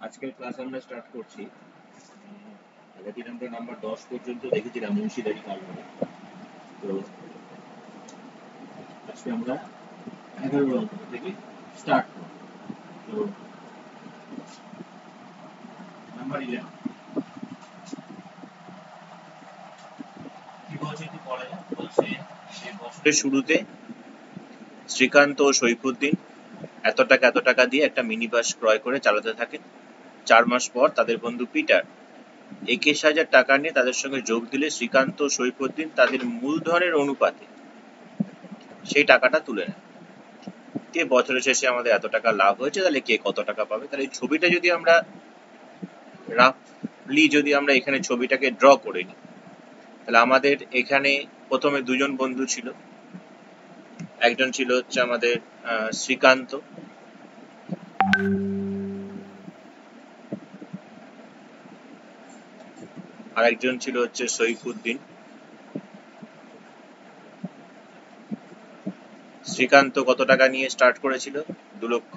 আজকের ক্লাস আমরা স্টার্ট করছি। আগের দিন আমরা নাম্বার 10 পর্যন্ত দেখেছিলাম মুন্সিদারি কালভারে। তো আজকে আমরা 11 নম্বর থেকে স্টার্ট করব। তো নাম্বার 11 কি বলছে একটু পড়া যাক। বলছে যে বছরের শুরুতে শ্রীকান্ত ও সৈফুদ্দিন এত টাকা দিয়ে একটা মিনি বাস ক্রয় করে চালাতে থাকেন। 4 মাস পর তাদের বন্ধু পিটার 21,000 টাকা নিয়ে তাদের সঙ্গে যোগ দিলে শ্রীকান্ত ও সৈফুদ্দিন তাদের মূলধনের অনুপাতে সেই টাকাটা তুলে নেয়। কে বছরের শেষে আমাদের এত টাকা লাভ হয়েছে, তাহলে কে কত টাকা পাবে। তাহলে এই ছবিটা যদি আমরা রাফলি এখানে ছবিটাকে ড্র করে নিই, তাহলে আমাদের এখানে প্রথমে দুজন বন্ধু ছিল। একজন ছিল হচ্ছে আমাদের শ্রীকান্ত, আর একজন ছিল হচ্ছে সৈফুদ্দিন। শ্রীকান্ত কত টাকা নিয়ে স্টার্ট করেছিল? 2 লক্ষ।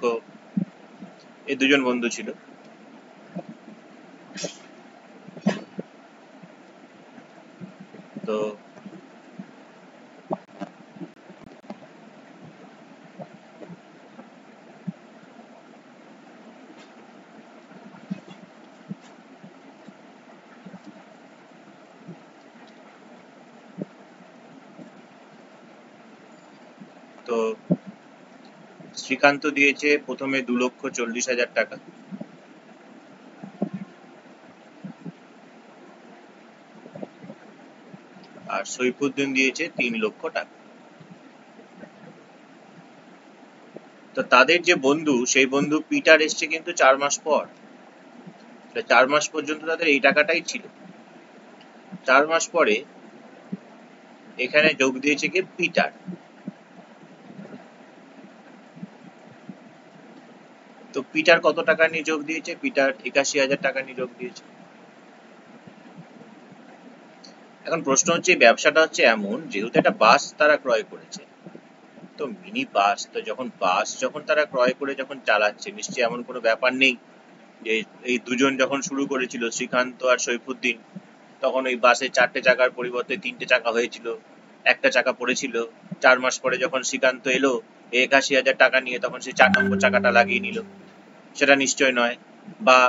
এই দুজন বন্ধু ছিল। তো তো শ্রীকান্ত দিয়েছে প্রথমে 2,40,000 টাকা, আর সৈফুদ্দিন দিয়েছে 3 লক্ষ টাকা। তো তাদের যে বন্ধু, সেই বন্ধু পিটার এসছে কিন্তু 4 মাস পর। 4 মাস পর্যন্ত তাদের এই টাকাটাই ছিল। 4 মাস পরে এখানে যোগ দিয়েছে কি পিটার। তো পিটার কত টাকা নিয়ে যোগ দিয়েছে? পিটার 81,000 টাকা নিয়ে যোগ দিয়েছে। এখন প্রশ্ন হচ্ছে, ব্যবসাটা হচ্ছে এমন, যেহেতু একটা বাস তারা ক্রয় করেছে, তো মিনি বাস, তো যখন তারা ক্রয় করে যখন চালাচ্ছে, নিশ্চয়ই এমন কোনো ব্যাপার নেই যে এই দুজন যখন শুরু করেছিল শ্রীকান্ত আর সৈফুদ্দিন, তখন ওই বাসে 4টে চাকার পরিবর্তে 3টে চাকা হয়েছিল, একটা চাকা পড়েছিল। 4 মাস পরে যখন শ্রীকান্ত এলো 81,000 টাকা নিয়ে, তখন সে 4 নম্বর চাকাটা লাগিয়ে নিল, সেটা নিশ্চয় নয়। বা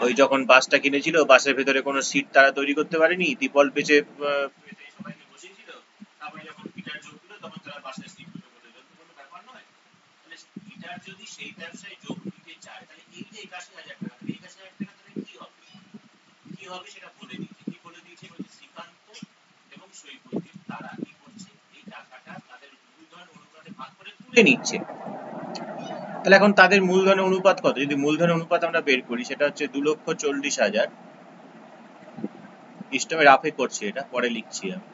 ওই যখন বাসটা কিনেছিল, বাসের ভেতরে কোনো সিট তারা তৈরি করতে পারেনি, ত্রিপল পেঁচে সবাইকে বসিয়েছিল, তারপরে যখন পিটার যোগ দিল তখন তারা বাসের সিট গুলো করে দিল। কোনো ব্যাপার নয়। তাহলে পিটার যদি সেই ব্যবসায় যোগ দিতে চায়, তাহলে এই যে 81,000 টাকা, 81,000 টাকা তাহলে কি হবে সেটা বলে দিয়েছে। কি বলে দিয়েছে? বলছে শ্রীকান্ত এবং সৈফুদ্দিন তারা কি করছে, এই টাকাটা তাদের মূলধন অনুপাতে ভাগ করে তুলে নিচ্ছে। তাহলে এখন তাদের মূলধনের অনুপাত কত? যদি মূলধনের অনুপাত আমরা বের করি, সেটা হচ্ছে 2,40,000। ইস্টমে রাফে করছি, এটা পরে লিখছি আমি।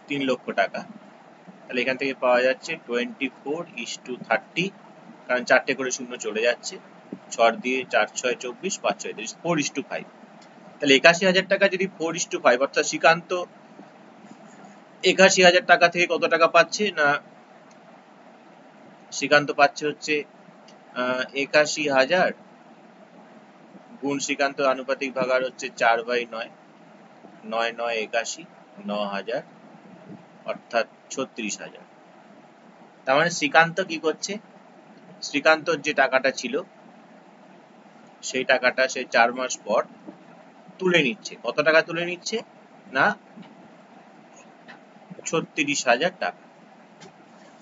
3 লক্ষ টাকা। তাহলে এখান থেকে পাওয়া যাচ্ছে 24:30, কারণ 4টে করে শূন্য চলে যাচ্ছে। 6 দিয়ে 4 6 24, 5 6 30, 4:5। তাহলে 81,000 টাকা যদি 4:5, অর্থাৎ শ্রীকান্ত 81,000 টাকা থেকে কত টাকা পাচ্ছে না, শ্রীকান্ত পাচ্ছে হচ্ছে 81,000 গুণ শ্রীকান্ত আনুপাতিক ভাগার হচ্ছে 4/9, 9 9 81, 9,000, অর্থাৎ 36,000। তার মানে শ্রীকান্ত কি করছে? শ্রীকান্তর যে টাকাটা ছিল, সেই টাকাটা সে 4 মাস পর তুলে নিচ্ছে। কত টাকা তুলে নিচ্ছে না, 36,000 টাকা।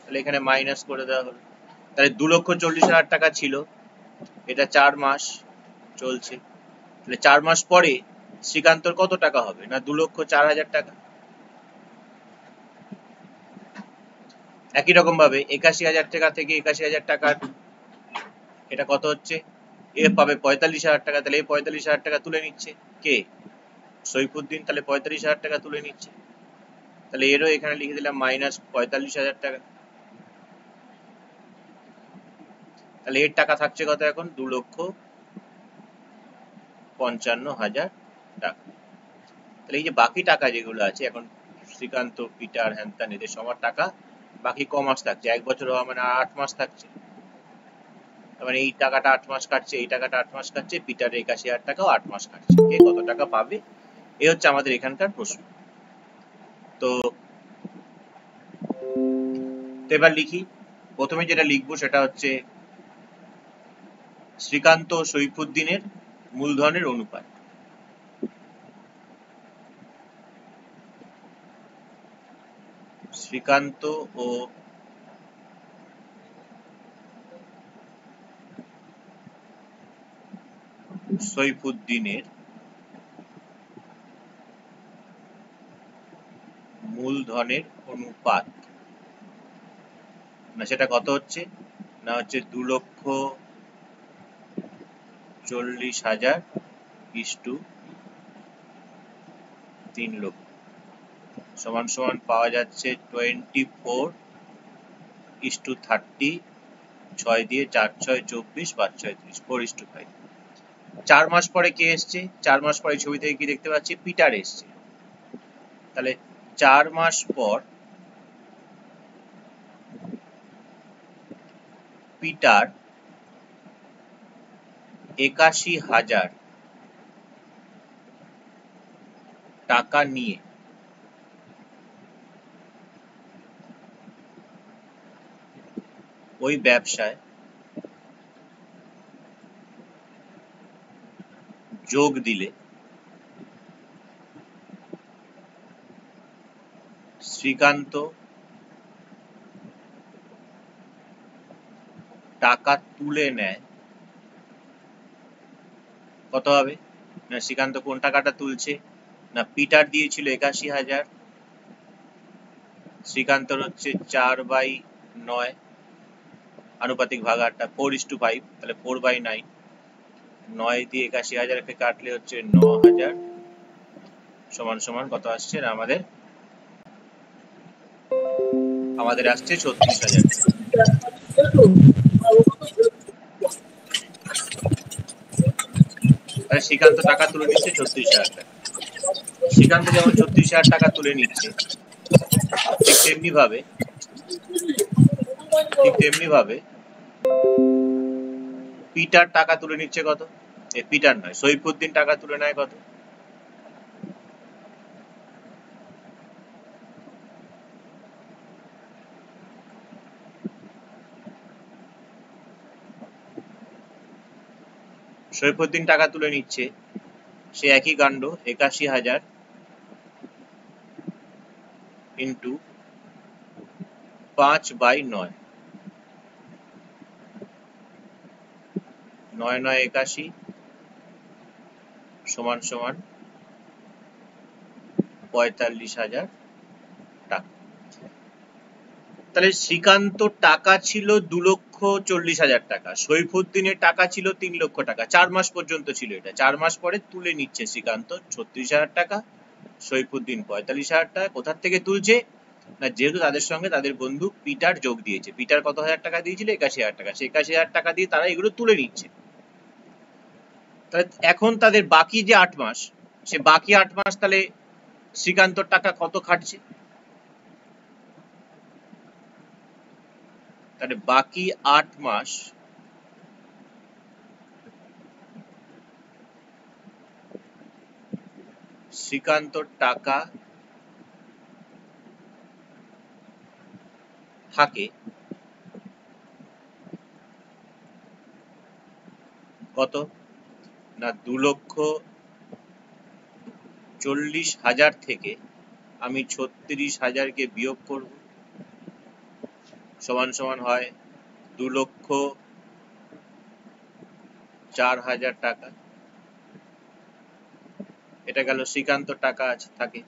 তাহলে এখানে মাইনাস করে দেওয়া হলো। তাহলে 2,40,000 টাকা ছিল, এটা 4 মাস চলছে। তাহলে 4 মাস পরে শ্রীকান্তর কত টাকা হবে না, 2,04,000 টাকা। একই রকম ভাবে 81,000 টাকা থেকে 81,000 টাকার এটা কত হচ্ছে, এ পাবে 45,000 টাকা। তাহলে এই 45,000 টাকা তুলে নিচ্ছে কে? সৈফুদ্দিন। তাহলে 45,000 টাকা তুলে নিচ্ছে। তাহলে এরও এখানে লিখে দিলাম মাইনাস 45,000 টাকা। তাহলে এর টাকা থাকছে কত এখন? 2,55,000 টাকা। তাহলে এই যে বাকি টাকা যেগুলো আছে এখন, শ্রীকান্ত, পিটার, হ্যানত্যান, এদের সবার টাকা বাকি কমাস থাকছে। 1 বছর হওয়া মানে 8 মাস থাকছে। মানে এই টাকাটা 8 মাস কাটছে, এই টাকাটা 8 মাস কাটছে, পিটার 81,000 টাকাও 8 মাস কাটছে। কে কত টাকা পাবে, এই হচ্ছে আমাদের এখানকার প্রশ্ন। তো এবার লিখি। প্রথমে যেটা লিখবো সেটা হচ্ছে শ্রীকান্ত ও সৈফুদ্দিনের মূলধনের অনুপাত। শ্রীকান্ত ও সৈফুদ্দিনের মূলধনের অনুপাত, না সেটা কত হচ্ছে, না হচ্ছে 2,40,000 ইস্টু 3 লক্ষ সমান সমান পাওয়া যাচ্ছে 24:30, 6 দিয়ে 4 6 24, 5 6 30, 4:5। 4 মাস পরে কে এসছে, 4 মাস পরে ছবি থেকে কি দেখতে পাচ্ছি, পিটার এসছে। তাহলে 4 মাস পর পিটার 81,000 টাকা নিয়ে ওই ব্যবসায় যোগ দিলে শ্রীকান্ত টাকা তুলে নেয় কত হবে, না শ্রীকান্ত কোন টাকাটা তুলছে, না পিটার দিয়েছিল 81,000, শ্রীকান্তর হচ্ছে 4/9, আনুপাতিক ভাগ 8টা 4:5, তাহলে 4/9, 9 দিয়ে 81,000কে কাটলে হচ্ছে 9,000 সমান সমান কত আসছে, না আমাদের আসছে 36,000। তাহলে শ্রীকান্ত টাকা তুলে নিচ্ছে 36,000 টাকা। শ্রীকান্ত যেমন 36,000 টাকা তুলে নিচ্ছে, ঠিক তেমনি ভাবে পিটার টাকা তুলে নিচ্ছে কত, পিটার নয় সৈফুদ্দিন টাকা তুলে নেয় কত, সৈফুদ্দিন টাকা তুলে নিচ্ছে সে একই কাণ্ড 81,000 ইন্টু 5/9, 9 9 81 সমান সমান 45,000 টাকা। তাহলে শ্রীকান্ত টাকা ছিল 2,40,000 টাকা, সৈফুদ্দিনের টাকা ছিল 3 লক্ষ টাকা। 4 মাস পর্যন্ত ছিল এটা, 4 মাস পরে তুলে নিচ্ছে শ্রীকান্ত 36,000 টাকা, সৈফুদ্দিন 45,000 টাকা। কোথার থেকে তুলছে, না যেহেতু তাদের সঙ্গে তাদের বন্ধু পিটার যোগ দিয়েছে, পিটার কত হাজার টাকা দিয়েছিল, 81,000 টাকা, সে 81,000 টাকা দিয়ে তারা এগুলো তুলে নিচ্ছে। তাহলে এখন তাদের বাকি যে 8 মাস, সে বাকি 8 মাস তাহলে শ্রীকান্তর টাকা কত খাটছে, তাহলে বাকি 8 মাস শ্রীকান্তর টাকা থাকে কত, না 2,40,000 থেকে আমি 36,000কে বিয়োগ করব, সমান সমান হয় 2,04,000 টাকা। এটা গেল শ্রীকান্ত টাকা থাকে।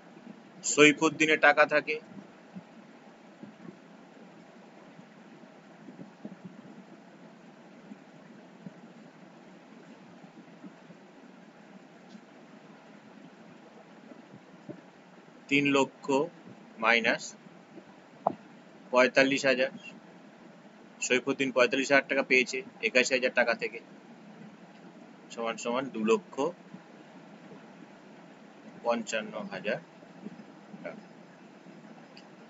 সৈফুদ্দিনের টাকা থাকে 3 লক্ষ মাইনাস 45,000, সৈফুদ্দিন 45,000 টাকা পেয়েছে 81,000 টাকা থেকে, সমান সমান 2,55,000 টাকা।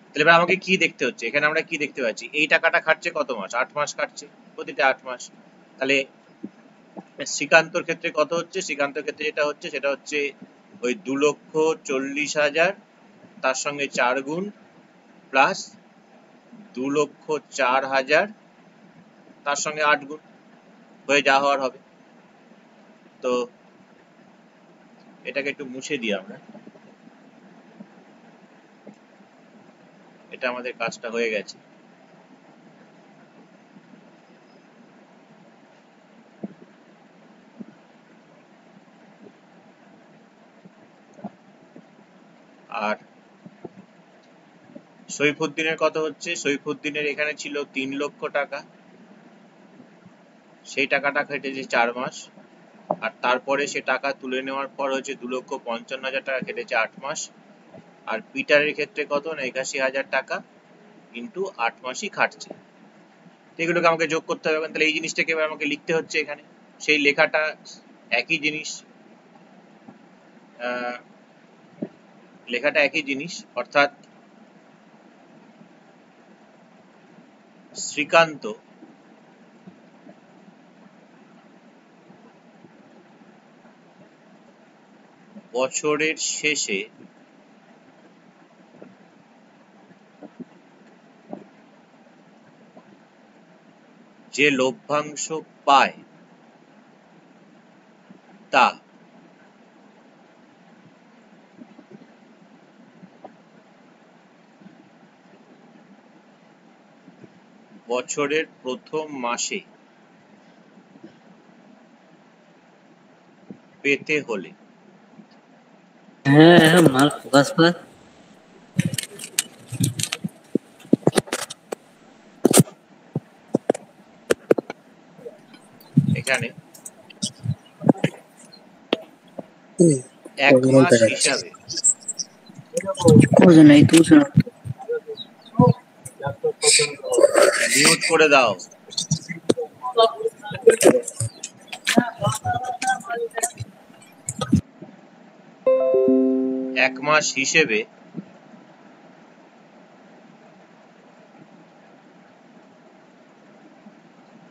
তাহলে এবার আমাকে কি দেখতে হচ্ছে, এখানে আমরা কি দেখতে পাচ্ছি, এই টাকাটা খাটছে কত মাস, 8 মাস খাটছে, প্রতিটা 8 মাস। তাহলে শ্রীকান্তর ক্ষেত্রে কত হচ্ছে? শ্রীকান্তর ক্ষেত্রে যেটা হচ্ছে সেটা হচ্ছে ওই 2,40,000 তার সঙ্গে 4 গুণ প্লাস 2,04,000 তার সঙ্গে 8 গুণ হয়ে যা হওয়ার হবে। তো এটাকে একটু মুছে দিই আমরা, এটা আমাদের কাজটা হয়ে গেছে। আর সৈফুদ্দিনের কত হচ্ছে? সৈফুদ্দিনের এখানে ছিল 3 লক্ষ টাকা, সেই টাকাটা কেটেছে 4 মাস, আর তারপরে সে টাকা তুলে নেওয়ার পর হচ্ছে 2,55,000 টাকা কেটেছে 8 মাস। আর পিটারের ক্ষেত্রে কত না 81,000 টাকা কিন্তু 8 মাসই খাটছে। এগুলোকে আমাকে যোগ করতে হবে। তাহলে এই জিনিসটাকে এবার আমাকে লিখতে হচ্ছে এখানে, সেই লেখাটা একই জিনিস, লেখাটা একই জিনিস, অর্থাৎ শ্রীকান্ত বছরের শেষে যে লভ্যাংশ পায় তা বছরের প্রথম মাসে পেতে হলে মাল ফোকাস কর। এখানে 1 মাস হিসাবে মিউট করে দাও। 1 মাস হিসেবে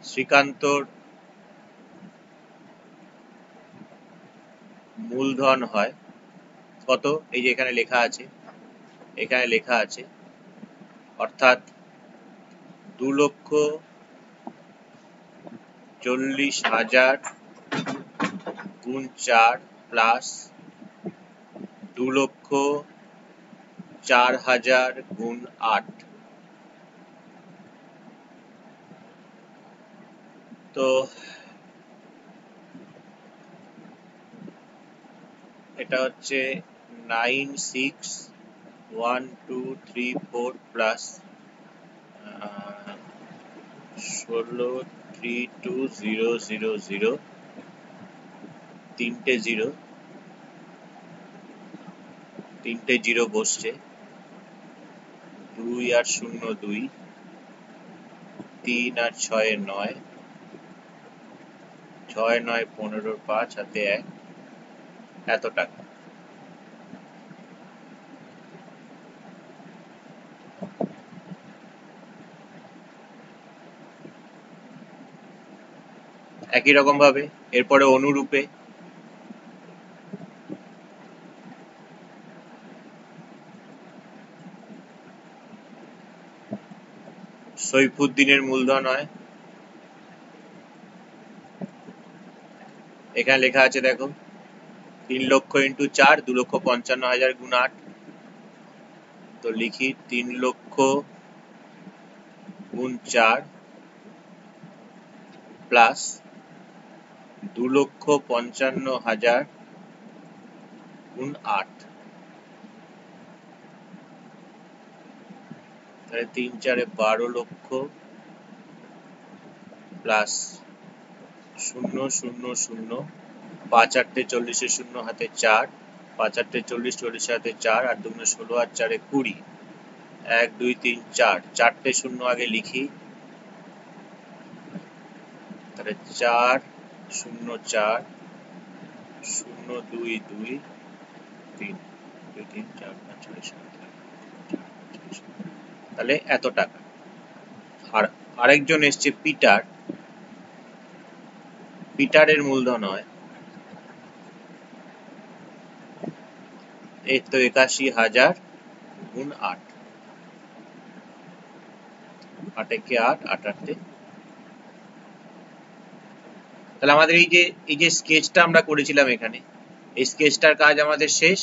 শ্রীকান্তর মূলধন হয় কত? এই যে এখানে লেখা আছে, এখানে লেখা আছে, অর্থাৎ 2,40,000 গুণ 4 প্লাস 2,04,000 গুণ 8। তো এটা হচ্ছে 96,1234 প্লাস 16,32,000, তিনটে জিরো বসছে, 2 আর 0 2, 3 আর 6 9, 6 9 15, 5 হাতে 1, এত টাকা। একই রকম ভাবে এরপরে অনুরূপে সৈফুদ্দিনের মূলধন হয়, এখানে লেখা আছে দেখো 3 লক্ষ ইন্টু 4, 2,55,000 গুণ 8। তো লিখি 3 লক্ষ গুণ 4 প্লাস 2,55,000 গুণ 8, তাহলে 3 4 12 লক্ষ প্লাস 0 0 0, 5 8 40, 0 হাতে 4, 5 8 40, 40 হাতে 4, আর 2 16 আর 4 20, 1 2 3 4, 4টে 0 আগে লিখি, তাহলে 4 0 4 0 2 2 3 2 3 4 5 6 7 তাহলে এত টাকা। আর আরেকজন এসছে পিটার, পিটারের মূলধন হয় এই তো ৮১,০০০ গুণ ৮, ৮ একে ৮, ৮ আটে। তাহলে আমাদের এই যে স্কেচটা আমরা করেছিলাম এখানে, এই স্কেচটার কাজ আমাদের শেষ।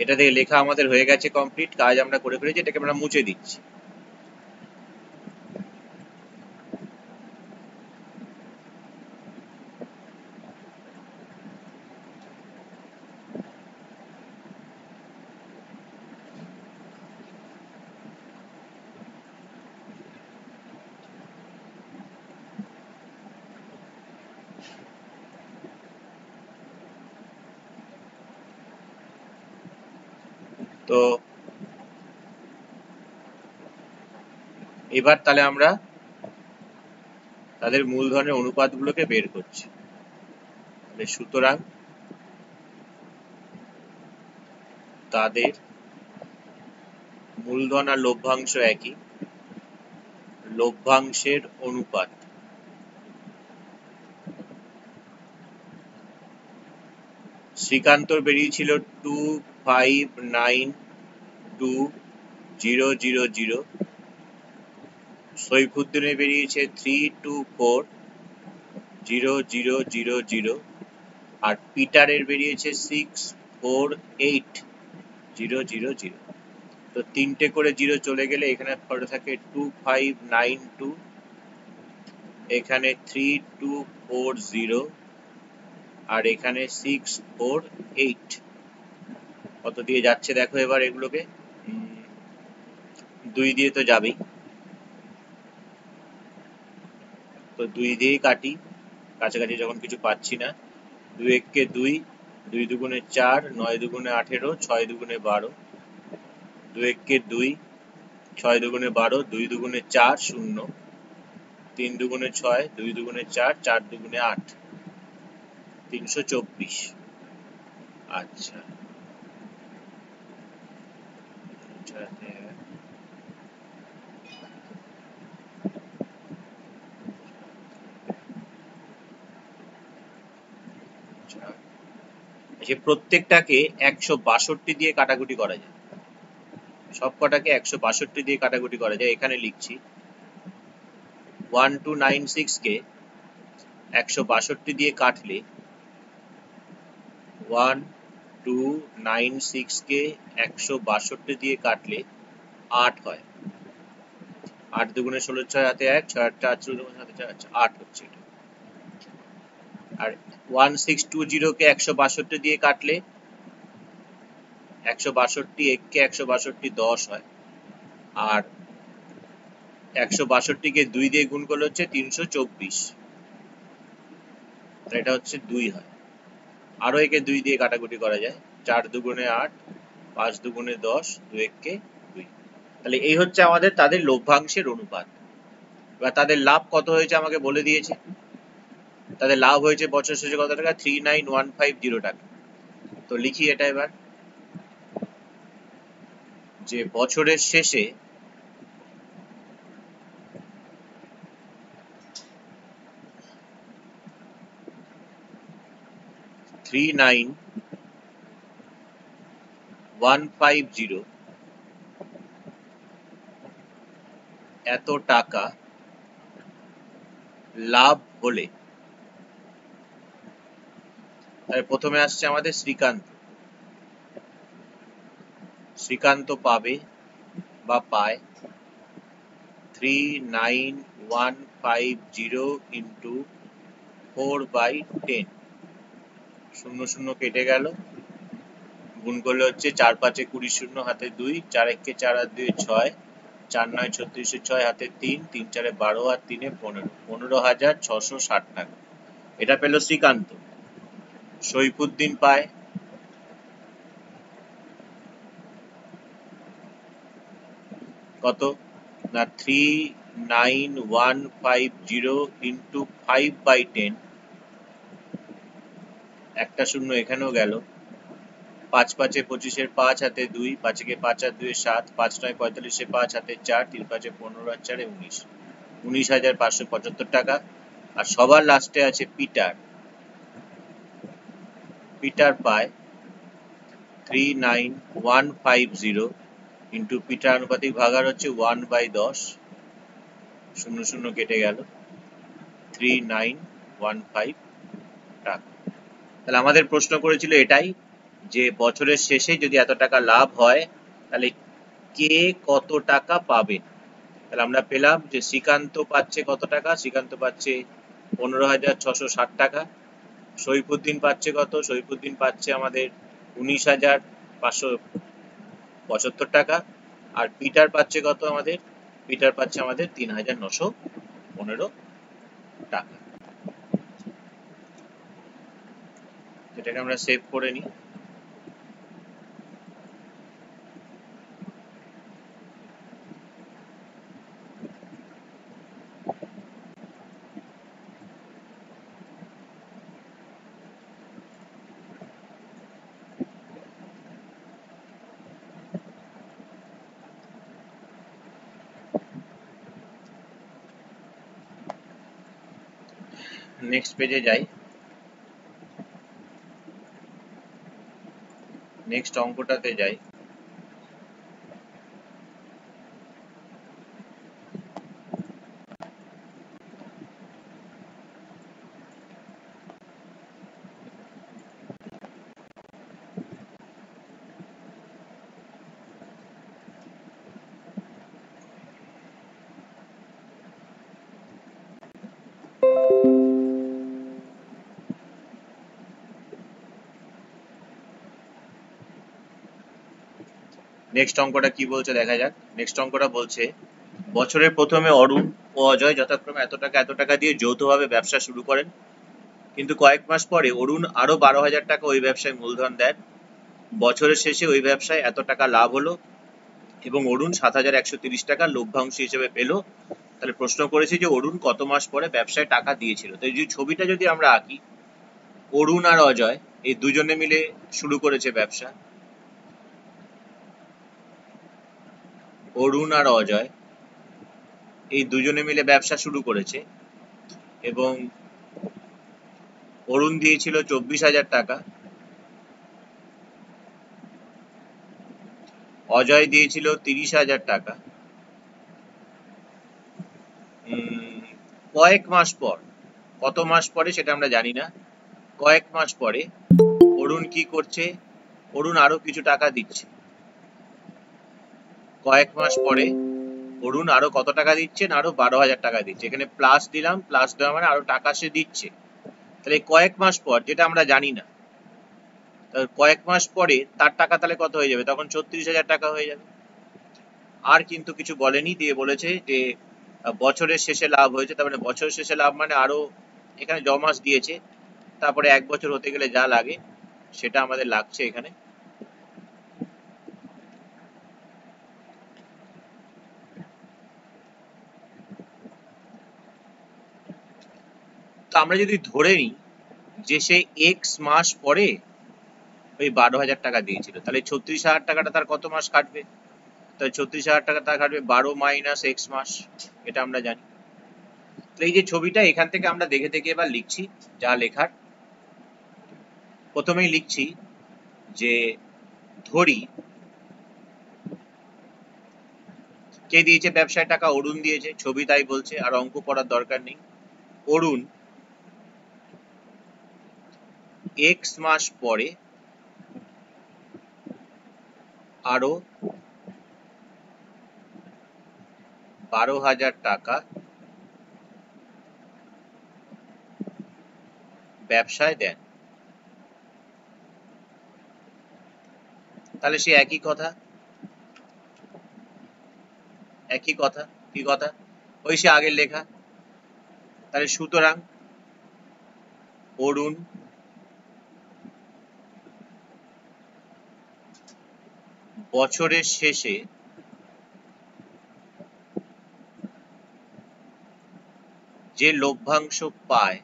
এটা থেকে লেখা আমাদের হয়ে গেছে কমপ্লিট, কাজ আমরা করে ফেলেছি, এটাকে আমরা মুছে দিচ্ছি। তো এবার তাহলে আমরা তাদের মূলধনের অনুপাতগুলোকে বের করছি। সুতরাং তাদের মূলধন আর লভ্যাংশ একই, লভ্যাংশের অনুপাত শ্রীকান্তর বেরিয়েছিল 2592000, সৈফুদ্দিনের বেরিয়েছে 3240000, আর পিটারের বেরিয়েছে 648,000। তো 3টে করে 0 চলে গেলে এখানে পড়ে থাকে 2592, এখানে 3240, আর এখানে 648। কত দিয়ে যাচ্ছে দেখো এবার এগুলোকে? 2 দিয়ে তো যাবেই, তো 2 দিয়েই কাটি, কাছাকাছি যখন কিছু পাচ্ছি না। 2 একে 2, 2 দুগুণে 4, 9 দুগুণে 18, 6 দুগুণে 12, 2 একে 2, 6 দুগুণে 12, 2 দুগুণে 4, 0, 3 দুগুণে 6, 2 দুগুণে 4, 4 দুগুণে 8, 324। আচ্ছা, যে প্রত্যেকটাকে 162 দিয়ে কাটাকুটি করা যায়, সব কটাকে 162 দিয়ে কাটাকুটি করা যায়। এখানে লিখছি 1296 কে 162 দিয়ে কাটলে 1296 কে 162 দিয়ে কাটলে 8 হয়। 8 দুগুণে 16, 6 হাতে 1, 6 8 18, 8 হচ্ছে এটা। আর 1620 কে 162 দিয়ে কাটলে 162 1 কে 162 10 হয়, আর 162 কে 2 দিয়ে গুণ করলে হচ্ছে 324, এটা হচ্ছে 2 হয়। আরো একে 2 দিয়ে কাটাকুটি করা যায়, 4 দুগুণে 8, 5 দুগুণে 10, 2 একে 2। তাহলে এই হচ্ছে আমাদের তাদের লভ্যাংশের অনুপাত। এবার তাদের লাভ কত হয়েছে আমাকে বলে দিয়েছে, তাদের লাভ হয়েছে বছর শেষে কত টাকা? 39150 টাকা। তো লিখি এটা এবার, যে বছরের শেষে এত টাকা লাভ হলে, প্রথমে আসছে আমাদের শ্রীকান্ত। শ্রীকান্ত পাবে বা পায় 39,150 ইন্টু 4/10, 0 0 কেটে গেল, গুণ করলে হচ্ছে 4 5 20, 0 হাতে 2, 4 1 4 আর 2 6, 4 9 36, 6 হাতে 3, 3 4 12 আর 3 15, 15,660 টাকা। এটা পেল শ্রীকান্ত। সৈফুদ্দিন পায় কত না 39,150 ইন্টু 5/10, একটা 0 এখানেও গেল, 5 5 25, 5 হাতে 2, 5 একে 5 আর 2 7, 5 9 45, 5 হাতে 4, 3 5 15 আর 4 19, 19,575 টাকা। আর সবার লাস্টে আছে পিটার। পিটার পায় 39150 ইন্টু পিটার আনুপাতিক ভাগার হচ্ছে 1/10, 00 কেটে গেল, 3915 টাকা। তাহলে আমাদের প্রশ্ন করেছিল এটাই যে বছরের শেষে যদি এত টাকা লাভ হয় তাহলে কে কত টাকা পাবে। তাহলে আমরা পেলাম যে শ্রীকান্ত পাচ্ছে কত টাকা, শ্রীকান্ত পাচ্ছে 15,660 টাকা। সৈফুদ্দিন পাচ্ছে কত, সৈফুদ্দিন পাচ্ছে আমাদের 19,575 টাকা। আর পিটার পাচ্ছে কত, আমাদের পিটার পাচ্ছে আমাদের 3,915 টাকা। এটাকে আমরা সেভ করে নিই। নেক্সট পেজে যাই। নেক্সট অঙ্কটাতে যাই। নেক্সট অঙ্কটা কি বলছে দেখা যাক। নেক্সট অঙ্কটা বলছে বছরের প্রথমে অরুণ ও অজয় যথাক্রমে এত টাকা দিয়ে যৌথভাবে ব্যবসা শুরু করেন, কিন্তু কয়েক মাস পরে অরুণ আরো 12,000 টাকা ওই ব্যবসায় মূলধন দেন। বছরের শেষে ওই ব্যবসায় এত টাকা লাভ হলো এবং অরুণ 7,130 টাকা লভ্যাংশ হিসেবে পেল। তাহলে প্রশ্ন করেছি যে অরুণ কত মাস পরে ব্যবসায় টাকা দিয়েছিল। তো এই যে ছবিটা যদি আমরা আঁকি, অরুণ আর অজয় এই দুজনে মিলে শুরু করেছে ব্যবসা। অরুণ আর অজয় এই দুজনে মিলে ব্যবসা শুরু করেছে এবং অরুণ দিয়েছিল 24,000 টাকা, অজয় দিয়েছিল 30,000 টাকা। কয়েক মাস পর, কত মাস পরে সেটা আমরা জানি না, কয়েক মাস পরে অরুণ কি করছে, অরুণ আরো কিছু টাকা দিচ্ছে। কয়েক মাস পরে অরুণ আরো কত টাকা দিচ্ছেন, আরো 12,000 টাকা দিচ্ছে। এখানে প্লাস দিলাম, প্লাস দেওয়া মানে আরো টাকা সে দিচ্ছে। তাহলে কয়েক মাস পর, যেটা আমরা জানি না, কয়েক মাস পরে তার টাকা তাহলে কত হয়ে যাবে, তখন 36,000 টাকা হয়ে যাবে। আর কিন্তু কিছু বলেনি, দিয়ে বলেছে যে বছরের শেষে লাভ হয়েছে। তার মানে বছরের শেষে লাভ মানে আরো এখানে জমাস দিয়েছে, তারপরে এক বছর হতে গেলে যা লাগে সেটা আমাদের লাগছে এখানে। তো আমরা যদি ধরে নিই যে সে এক্স মাস পরে ওই 12,000 টাকা দিয়েছিল, তাহলে 36,000 টাকাটা তার কত মাস কাটবে, তাহলে 36,000 টাকা তার কাটবে 12 মাইনাস এক্স মাস, এটা আমরা জানি। তো এই যে ছবিটা, এখান থেকে আমরা দেখে দেখে এবার লিখছি যা লেখার। প্রথমেই লিখছি যে ধরি কে দিয়েছে ব্যবসায় টাকা, অরুণ দিয়েছে, ছবি তাই বলছে, আর অঙ্ক পড়ার দরকার নেই। অরুণ এক্স মাস পরে আরো 12,000 টাকা ব্যবসায় দেন। তাহলে সে একই কথা, একই কথা, কি কথা, ওই সে আগের লেখা। তাহলে সুতরাং অরুণ বছরের শেষে যে লভ্যাংশ পায়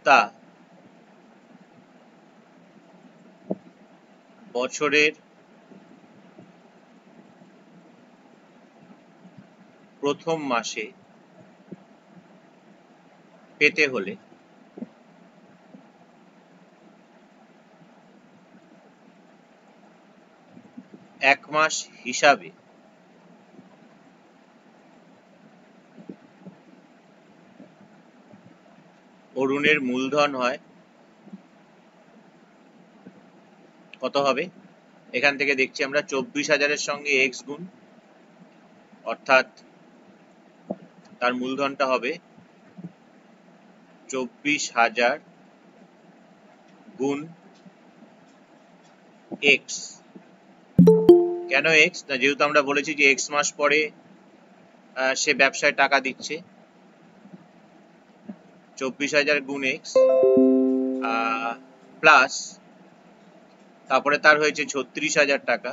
তা বছরের প্রথম মাসে পেতে হলে এক মাস হিসাবে অরুণের মূলধন হয় কত হবে? এখান থেকে দেখছি আমরা 24,000-এর সঙ্গে x গুণ, অর্থাৎ তার মূলধনটা হবে 24,000 গুণ x। কেন x? না, যেহেতু আমরা বলেছি যে x মাস পরে সে ব্যবসায় টাকা দিচ্ছে, 24,000 গুণ x প্লাস তারপরে তার হয়েছে 36,000 টাকা,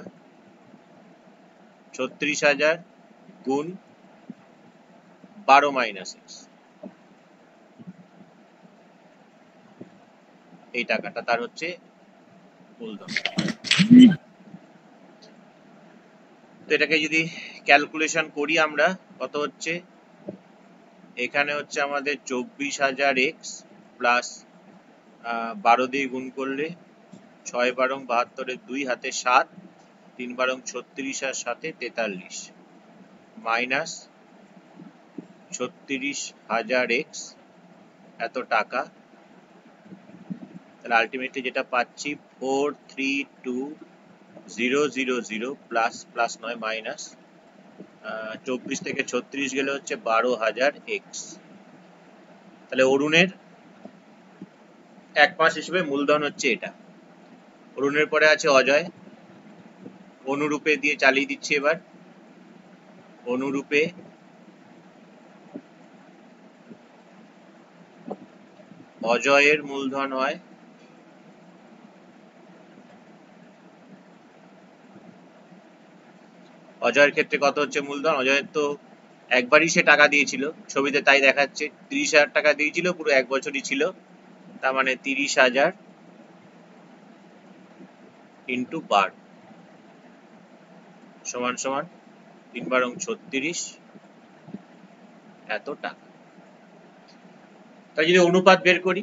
36,000 গুণ 12 মাইনাস x, এই টাকাটা তার হচ্ছে মূলধন। তো এটাকে যদি ক্যালকুলেশন করি আমরা, কত হচ্ছে? এখানে হচ্ছে আমাদের 24,000 x প্লাস 12 দিয়ে গুণ করলে 6 বারং 72, 2 হাতে 7, 3 বারং 36 আর 7 43 মাইনাস 36,000 x এত টাকা। তাহলে আলটিমেটলি যেটা পাচ্ছি 432,000 প্লাস প্লাস নয় মাইনাস 24 থেকে 36 গেলে হচ্ছে 12,000 x। তাহলে অরুণের এক মাস হিসেবে মূলধন হচ্ছে এটা। অরুণের পরে আছে অজয়, অনুরূপে দিয়ে চালিয়ে দিচ্ছি এবার। অনুরূপে অজয়ের মূলধন হয় অজয়ের ক্ষেত্রে কত হচ্ছে মূলধন? অজয়ের তো একবারই সে টাকা দিয়েছিল, ছবিতে তাই দেখাচ্ছে 30,000 টাকা দিয়েছিল, পুরো এক বছরই ছিল, তার মানে 30,000 ইন্টু 12 সমান সমান 3 বারং 36 এত টাকা। তাই যদি অনুপাত বের করি,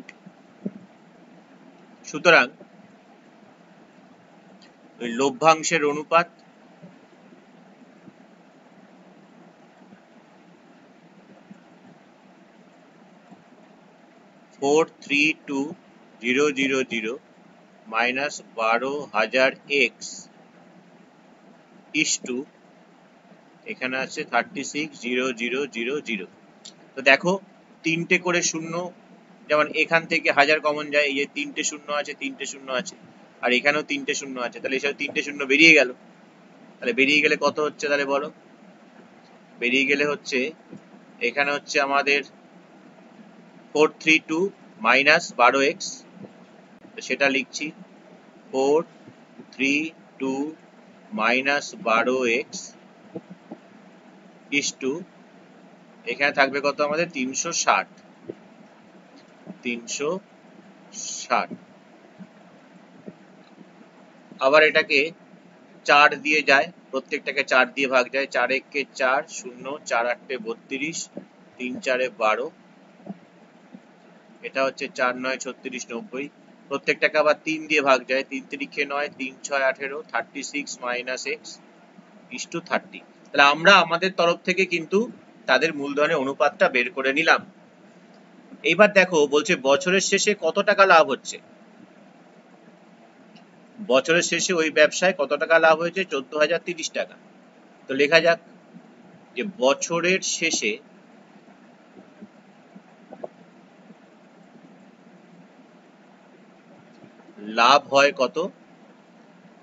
সুতরাং ওই লভ্যাংশের অনুপাত (432,000 মাইনাস 12,000 x ইস্টু এখানে আছে 36,000। তো দেখো তিনটে করে শূন্য, যেমন এখান থেকে 1000 কমন যায়, এই যে তিনটে শূন্য আছে, তিনটে শূন্য আছে, আর এখানেও তিনটে শূন্য আছে, তাহলে এসব তিনটে শূন্য বেরিয়ে গেল। তাহলে বেরিয়ে গেলে কত হচ্ছে তাহলে বলো? বেরিয়ে গেলে হচ্ছে এখানে হচ্ছে আমাদের 432 মাইনাস 12x, সেটা লিখছি 432 মাইনাস 12x ইস্টু এখানে থাকবে কত আমাদের 360। আবার এটাকে 4 দিয়ে যায়, প্রত্যেকটাকে 4 দিয়ে ভাগ যায়, 4 একে 4, 0, 4 আটে 32, 3 4 12, এটা হচ্ছে 4 9 36 90, প্রত্যেকটাকে আবার 3 দিয়ে ভাগ যায়, 3 3 9, 3 6 18, 36 মাইনাস x ইস্টু 30। তাহলে আমরা আমাদের তরফ থেকে কিন্তু তাদের মূলধনের অনুপাতটা বের করে নিলাম। এইবার দেখো বলছে বছরের শেষে কত টাকা লাভ হচ্ছে। বছরের শেষে ওই ব্যবসায় কত টাকা লাভ হয়েছে? 14,030 টাকা। তো লেখা যাক যে বছরের শেষে লাভ হয় কত?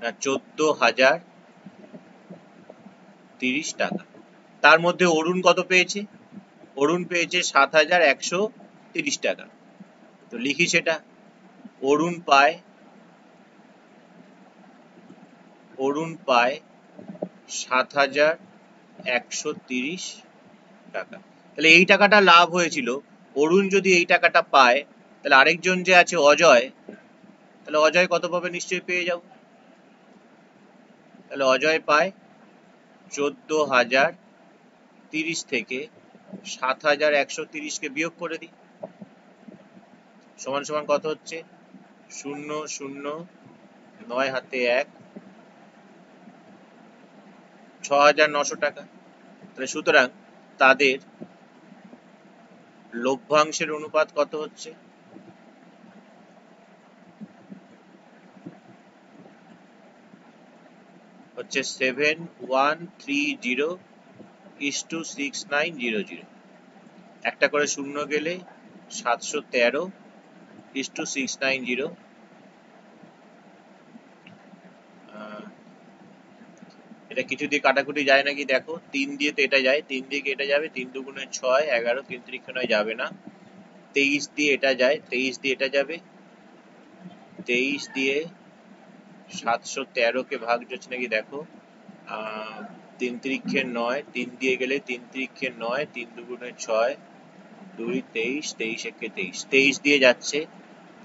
না 14,030 টাকা। তার মধ্যে অরুণ কত পেয়েছে? অরুণ পেয়েছে 7,130 টাকা। তো লিখি সেটা, অরুণ পায় 7,130 টাকা। তাহলে এই টাকাটা লাভ হয়েছিল। অরুণ যদি এই টাকাটা পায়, তাহলে আরেকজন যে আছে অজয়, তাহলে অজয় কত পাবে নিশ্চয়ই পেয়ে যাব। তাহলে অজয় পায় 14,000 30 থেকে 7130 কে বিয়োগ করে দিই, সমান সমান কত হচ্ছে 0 0 9 হাতে 1, 6900 টাকা। তাহলে সুতরাং তাদের লভ্যাংশের অনুপাত কত হচ্ছে, হচ্ছে 7130:6900। একটা করে শূন্য গেলে 713:690। এটা কিছু দিয়ে কাটাকুটি যায় নাকি দেখো, 3 দিয়ে তো এটা যায়, 3 দিয়ে এটা যাবে, 3 দুগুণে 6, 11, 3 3 9 যাবে না, 23 দিয়ে এটা যায়, 23 দিয়ে এটা যাবে, 23 দিয়ে 713 কে ভাগ যাচ্ছে নাকি দেখো, 3 3 9, 3 দিয়ে গেলে 3 3 9, 3 দুগুণে 6, 2 23, 23 1 23, 23 দিয়ে যাচ্ছে,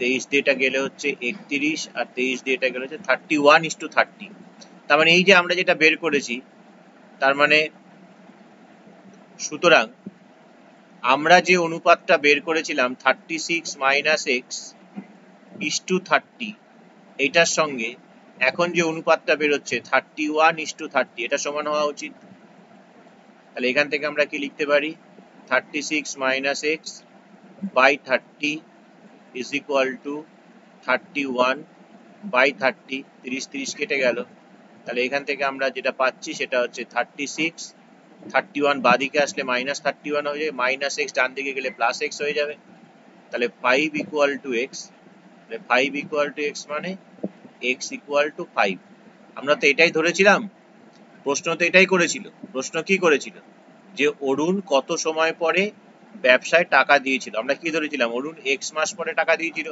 23 দিয়ে এটা গেলে হচ্ছে 31, আর 23 দিয়ে এটা গেলে হচ্ছে 31:30। তার মানে এই যে আমরা যেটা বের করেছি, তার মানে সুতরাং আমরা যে অনুপাতটা বের করেছিলাম 36 - x:30, এটার সঙ্গে এখন যে অনুপাতটা বেরোচ্ছে 31:30, এটা সমান হওয়া উচিত। তাহলে এখান থেকে আমরা কি লিখতে পারি, 36 - x/30 is equal to 31/30, 30 30 কেটে গেল। তাহলে এখান থেকে আমরা যেটা পাচ্ছি সেটা হচ্ছে 36, 31 বাদিকে আসলে -31 হয়ে যাবে, -x ডান দিকে গেলে +x হয়ে যাবে। তাহলে 5 = x, 5 = x মানে x = 5। আমরা তো এটাই ধরেছিলাম, প্রশ্ন তো এটাই করেছিল। প্রশ্ন কি করেছিল, যে অরুণ কত সময় পরে ব্যবসায় টাকা দিয়েছিল। আমরা কি ধরেছিলাম, অরুণ x মাস পরে টাকা দিয়েছিল,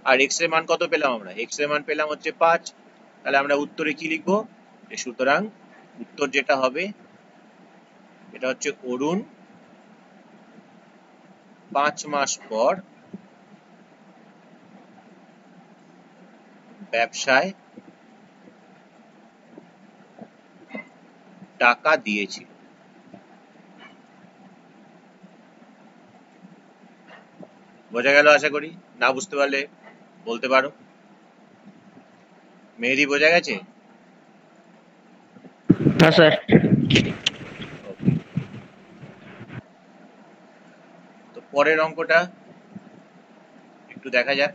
আর x এর মান কত পেলাম আমরা, x এর মান পেলাম হচ্ছে 5। তাহলে আমরা উত্তরে কি লিখবো, সুতরাং উত্তর যেটা হবে এটা হচ্ছে অরুণ 5 মাস পর ব্যবসায় টাকা দিয়েছিল। বোঝা গেল আশা করি, না বুঝতে পারলে বলতে পারো। মেহেদি বোঝা গেছে? হ্যাঁ স্যার। তো পরের অঙ্কটা একটু দেখা যাক।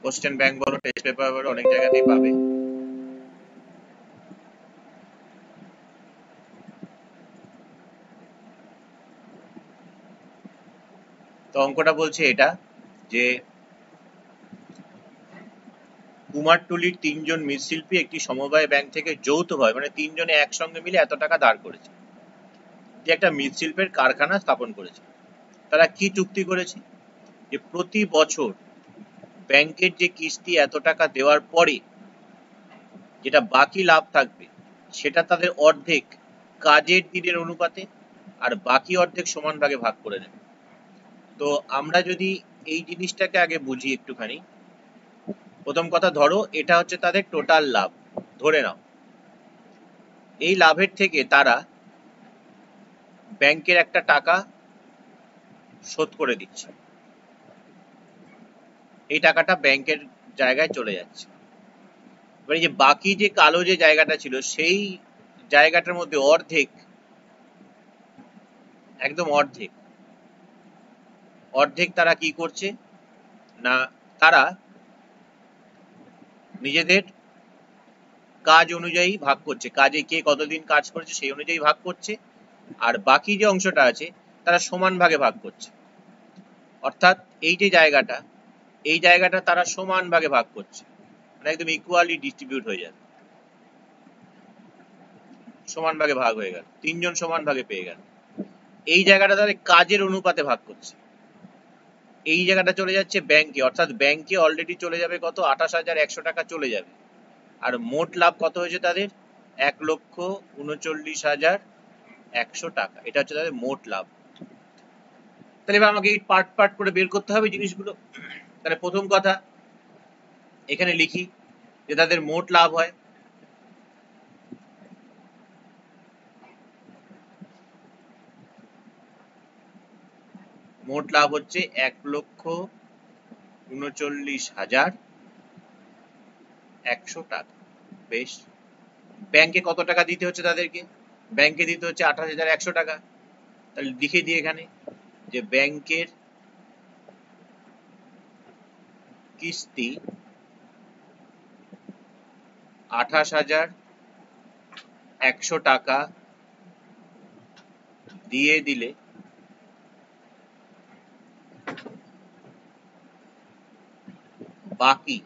কোশ্চেন ব্যাংক বলো, টেস্ট পেপার বলো, অনেক জায়গাতেই পাবে। তো অঙ্কটা বলছে এটা, যে কুমারটুলির 3 জন মৃৎশিল্পী একটি সমবায় ব্যাংক থেকে যৌথভাবে, মানে 3 জনে একসঙ্গে মিলে এত টাকা ধার করেছে, যে একটা মৃৎশিল্পের কারখানা স্থাপন করেছে। তারা কি চুক্তি করেছে, যে প্রতি বছর ব্যাংকের যে কিস্তি এত টাকা দেওয়ার পরে যেটা বাকি লাভ থাকবে সেটা তাদের অর্ধেক কাজের দিনের অনুপাতে আর বাকি অর্ধেক সমান ভাগে ভাগ করে নেবে। তো আমরা যদি এই জিনিসটাকে আগে বুঝি একটুখানি, প্রথম কথা ধরো এটা হচ্ছে তাদের টোটাল লাভ, ধরে নাও এই লাভের থেকে তারা ব্যাংকের একটা টাকা শোধ করে দিচ্ছে, এই টাকাটা ব্যাংকের জায়গায় চলে যাচ্ছে। এবার যে বাকি যে কালো যে জায়গাটা ছিল সেই জায়গাটার মধ্যে অর্ধেক, একদম অর্ধেক অর্ধেক তারা কি করছে না, তারা নিজেদের কাজ অনুযায়ী ভাগ করছে, কাজে কে কতদিন কাজ করেছে সেই অনুযায়ী ভাগ করছে, আর বাকি যে অংশটা আছে তারা সমান ভাগে ভাগ করছে। অর্থাৎ এই যে জায়গাটা, এই জায়গাটা তারা সমান ভাগে ভাগ করছে, মানে একদম ইকুয়ালি ডিস্ট্রিবিউট হয়ে যাবে, সমান ভাগে ভাগ হয়ে গেল, 3 জন সমান ভাগে পেয়ে গেল। এই জায়গাটা তাদের কাজের অনুপাতে ভাগ করছে, এই জায়গাটা চলে যাচ্ছে ব্যাংকে, অর্থাৎ ব্যাংকে অলরেডি চলে যাবে কত, 28,100 টাকা চলে যাবে। আর মোট লাভ কত হয়েছে তাদের, 1,39,100 টাকা, এটা হচ্ছে তাদের মোট লাভ। তাহলে এবার আমাকে এই পার্ট পার্ট করে বের করতে হবে জিনিসগুলো। তাহলে প্রথম কথা এখানে লিখি যে তাদের মোট লাভ হয় হচ্ছে 1,39,100 টাকা। বেশ, ব্যাংকে কত টাকা দিতে হচ্ছে তাদেরকে? ব্যাংকে দিতে হচ্ছে 28,100 টাকা। তাহলে লিখে দিই এখানে যে ব্যাংকের কিস্তি 28,100 টাকা দিয়ে দিলে বাকি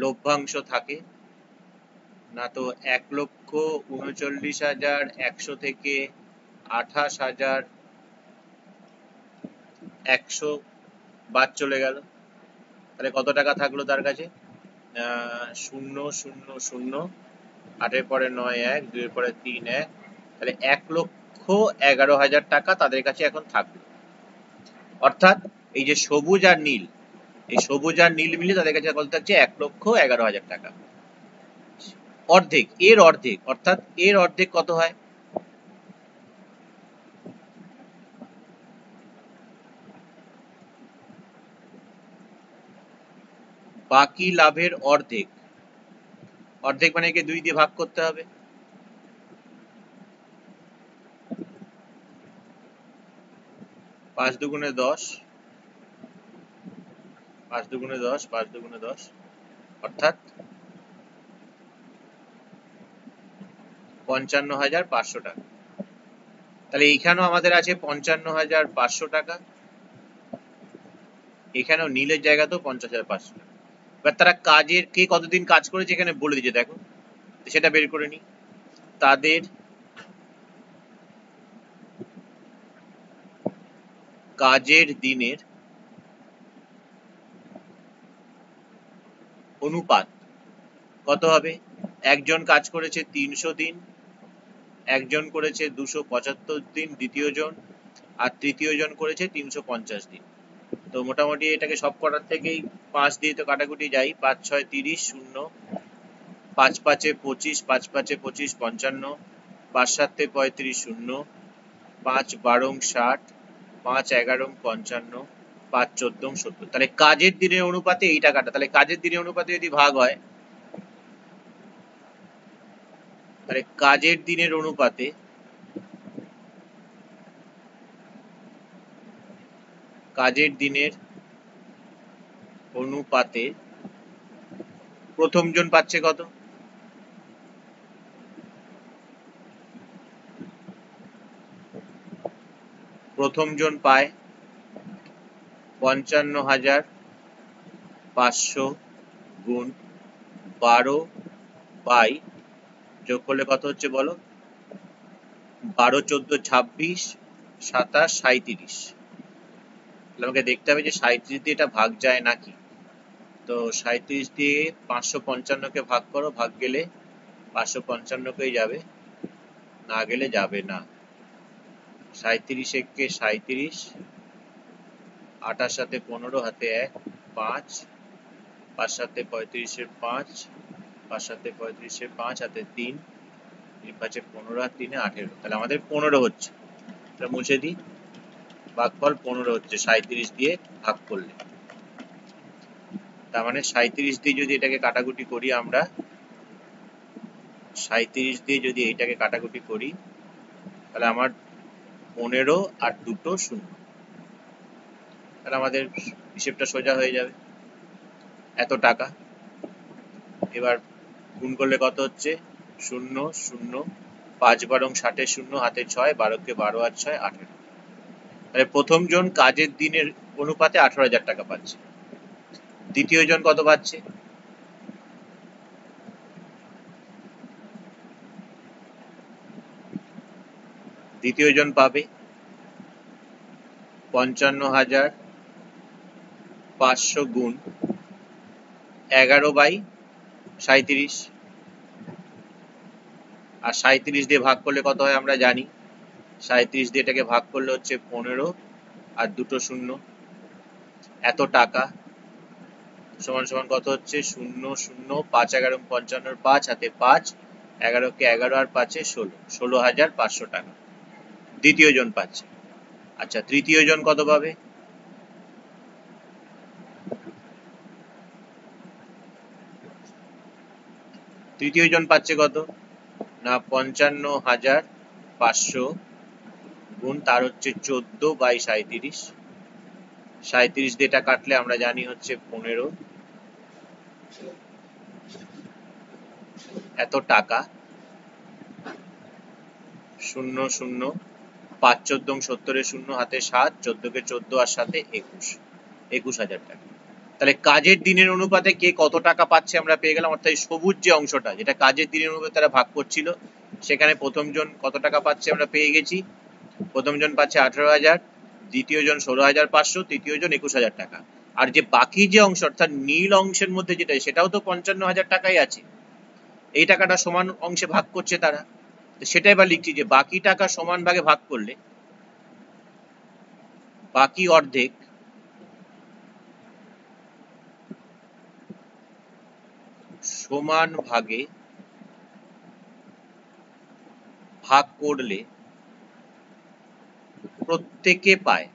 লভ্যাংশ থাকে না। তো 1,39,100 থেকে 28,100 বাদ চলে গেল, তাহলে কত টাকা থাকলো তার কাছে? 0,0,0, 8-এর পরে 9 1, 2-এর পরে 3 1, তাহলে 1,11,000 টাকা তাদের কাছে এখন থাকলো। অর্থাৎ এই যে সবুজ আর নীল, এই সবুজ আর নীল মিলে তাদের কাছে কত থাকছে? 1,11,000 টাকা। অর্ধেক, এর অর্ধেক, অর্থাৎ এর অর্ধেক কত হয়? বাকি লাভের অর্ধেক। অর্ধেক মানে একে 2 দিয়ে ভাগ করতে হবে। 5 দুগুণে 10, 5 দুগুণে 10, 5 দুগুণে 10, অর্থাৎ 55,500 টাকা। তাহলে এইখানেও আমাদের আছে 55,500 টাকা, এখানেও নীলের জায়গাতেও 50,500 টাকা। এবার তারা কাজের কে কতদিন কাজ করেছে এখানে বলে দিয়েছে, দেখো সেটা বের করে নি। তাদের কাজের দিনের অনুপাত কত হবে? একজন কাজ করেছে 300 দিন, একজন করেছে 275 দিন দ্বিতীয় জন, আর তৃতীয় জন করেছে 350 দিন। তো মোটামুটি এটাকে সব করার থেকেই 5 দিয়ে তো কাটাকুটি যাই, 5 6 30, 0, 5 5 25, 5 5 25, 55, 5 7 35, 0, 5 12 60, 5 11 55, 5 14 70। তাহলে কাজের দিনের অনুপাতে এই টাকাটা, তাহলে কাজের দিনের অনুপাতে যদি ভাগ হয়, তাহলে কাজের দিনের অনুপাতে প্রথম জন পাচ্ছে কত? প্রথম জন পায় 55,500 গুণ 12 বাই, যোগ করলে কত হচ্ছে বলো? 12 14 26 27 37। আমাকে দেখতে হবে যে 37 দিয়ে এটা ভাগ যায় নাকি। তো 37 দিয়ে 555 কে ভাগ করো, ভাগ গেলে 555 যাবে, না গেলে যাবে না। 37 একে 37, 8 সাথে 15, হাতে 1, 5, 5 সাথে 35, 5, 5 সাথে 35, 5, হাতে 3, 3 5 15, আর 3 18। তাহলে আমাদের 15 হচ্ছে। এটা মুছে দিই, ভাগফল 15 হচ্ছে 37 দিয়ে ভাগ করলে। তার মানে 37 দিয়ে যদি এটাকে কাটাকুটি করি আমরা, 37 দিয়ে যদি এইটাকে কাটাকুটি করি, তাহলে আমার 15 আর 2 0। তাহলে আমাদের হিসেবটা সোজা হয়ে যাবে, এত টাকা। এবার গুণ করলে কত হচ্ছে? 0 0, 5 12 60, 0, হাতে 6, 12 কে 12 আর 6 18। তাহলে প্রথম জন কাজের দিনের অনুপাতে 18,000 টাকা পাচ্ছে। দ্বিতীয় জন কত পাচ্ছে? দ্বিতীয় জন পাবে 55,500 গুণ 11/37, আর 37 দিয়ে ভাগ করলে কত হয় আমরা জানি, 37 দিয়ে এটাকে ভাগ করলে হচ্ছে 15 আর দুটো শূন্য, এত টাকা সমান সমান কত হচ্ছে 0 0 5 11 55 5 হাতে 5, 11 কে 11 আর 5 এ 16, 16,500 টাকা দ্বিতীয় জন পাচ্ছে। আচ্ছা তৃতীয় জন কত পাবে? তৃতীয় জন পাচ্ছে কত না 55,500 গুণ তার হচ্ছে 14/37, 37 দিয়ে এটা কাটলে আমরা জানি হচ্ছে 15, এত টাকা 0 0 5 14 70 এ 0 হাতে 7, 14 কে 14 আর 7 এ 21, 21,000 টাকা। তাহলে কাজের দিনের অনুপাতে কে কত টাকা পাচ্ছে আমরা পেয়ে গেলাম, অর্থাৎ সবুজ যে অংশটা যেটা কাজের দিনের অনুপাতে তারা ভাগ করছিল, সেখানে প্রথম জন কত টাকা পাচ্ছে আমরা পেয়ে গেছি। প্রথম জন পাচ্ছে 18,000, দ্বিতীয় জন 16,500, তৃতীয় জন 21,000 টাকা। আর যে বাকি যে অংশ অর্থাৎ নীল অংশের মধ্যে যেটা সেটাও তো 55,000 টাকাই আছে, এই টাকাটা সমান অংশে ভাগ করছে তারা। সেটাই এবার লিখছি যে বাকি টাকা সমান ভাগে ভাগ করলে বাকি অর্ধেক সমান ভাগে ভাগ করলে প্রত্যেকে পায়।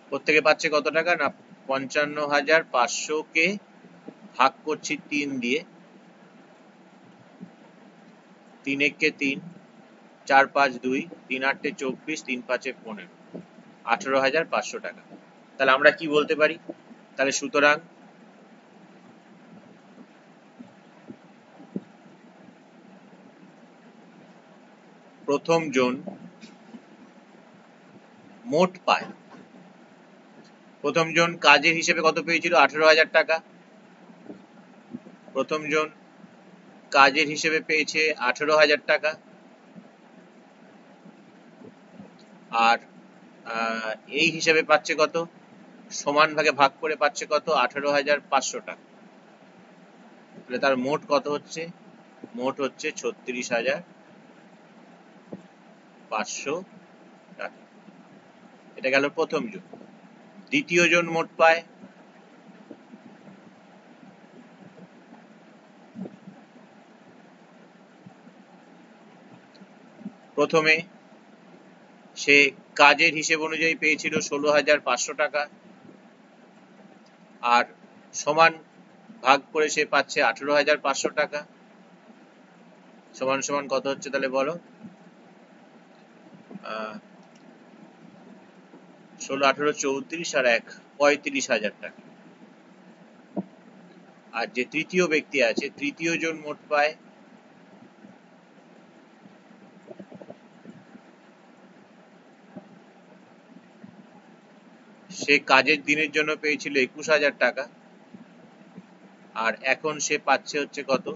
প্রত্যেকে পাচ্ছে কত টাকা না 55,500 কে ভাগ করছি 3 দিয়ে, 3 একে 3, 4 5 2, 3 8 24, 3 5 15, 18,500 টাকা। তাহলে আমরা কি বলতে পারি? তাহলে সুতরাং প্রথম জন মোট পায়। প্রথম জন কাজের হিসেবে কত পেয়েছিল 18,000 টাকা, প্রথম জন কাজের হিসেবে পেয়েছে 18,000 টাকা, আর এই হিসেবে পাচ্ছে কত সমান ভাগে ভাগ করে পাচ্ছে কত 18,500 টাকা। তাহলে তার মোট কত হচ্ছে? মোট হচ্ছে 36,500 টাকা। এটা গেল প্রথম জন। দ্বিতীয় জন মোট পায় প্রথমে সে কাজের হিসেব অনুযায়ী পেয়েছিল 16,500 টাকা, আর সমান ভাগ করে সে পাচ্ছে 18,500 টাকা, সমান সমান কত হচ্ছে তাহলে বলো? 16 18 34 আর 1 35,000 টাকা। আর যে তৃতীয় ব্যক্তি আছে, তৃতীয় জন মোট পায় সে কাজের দিনের জন্য পেয়েছিল 21,000 টাকা, আর এখন সে পাচ্ছে হচ্ছে কত?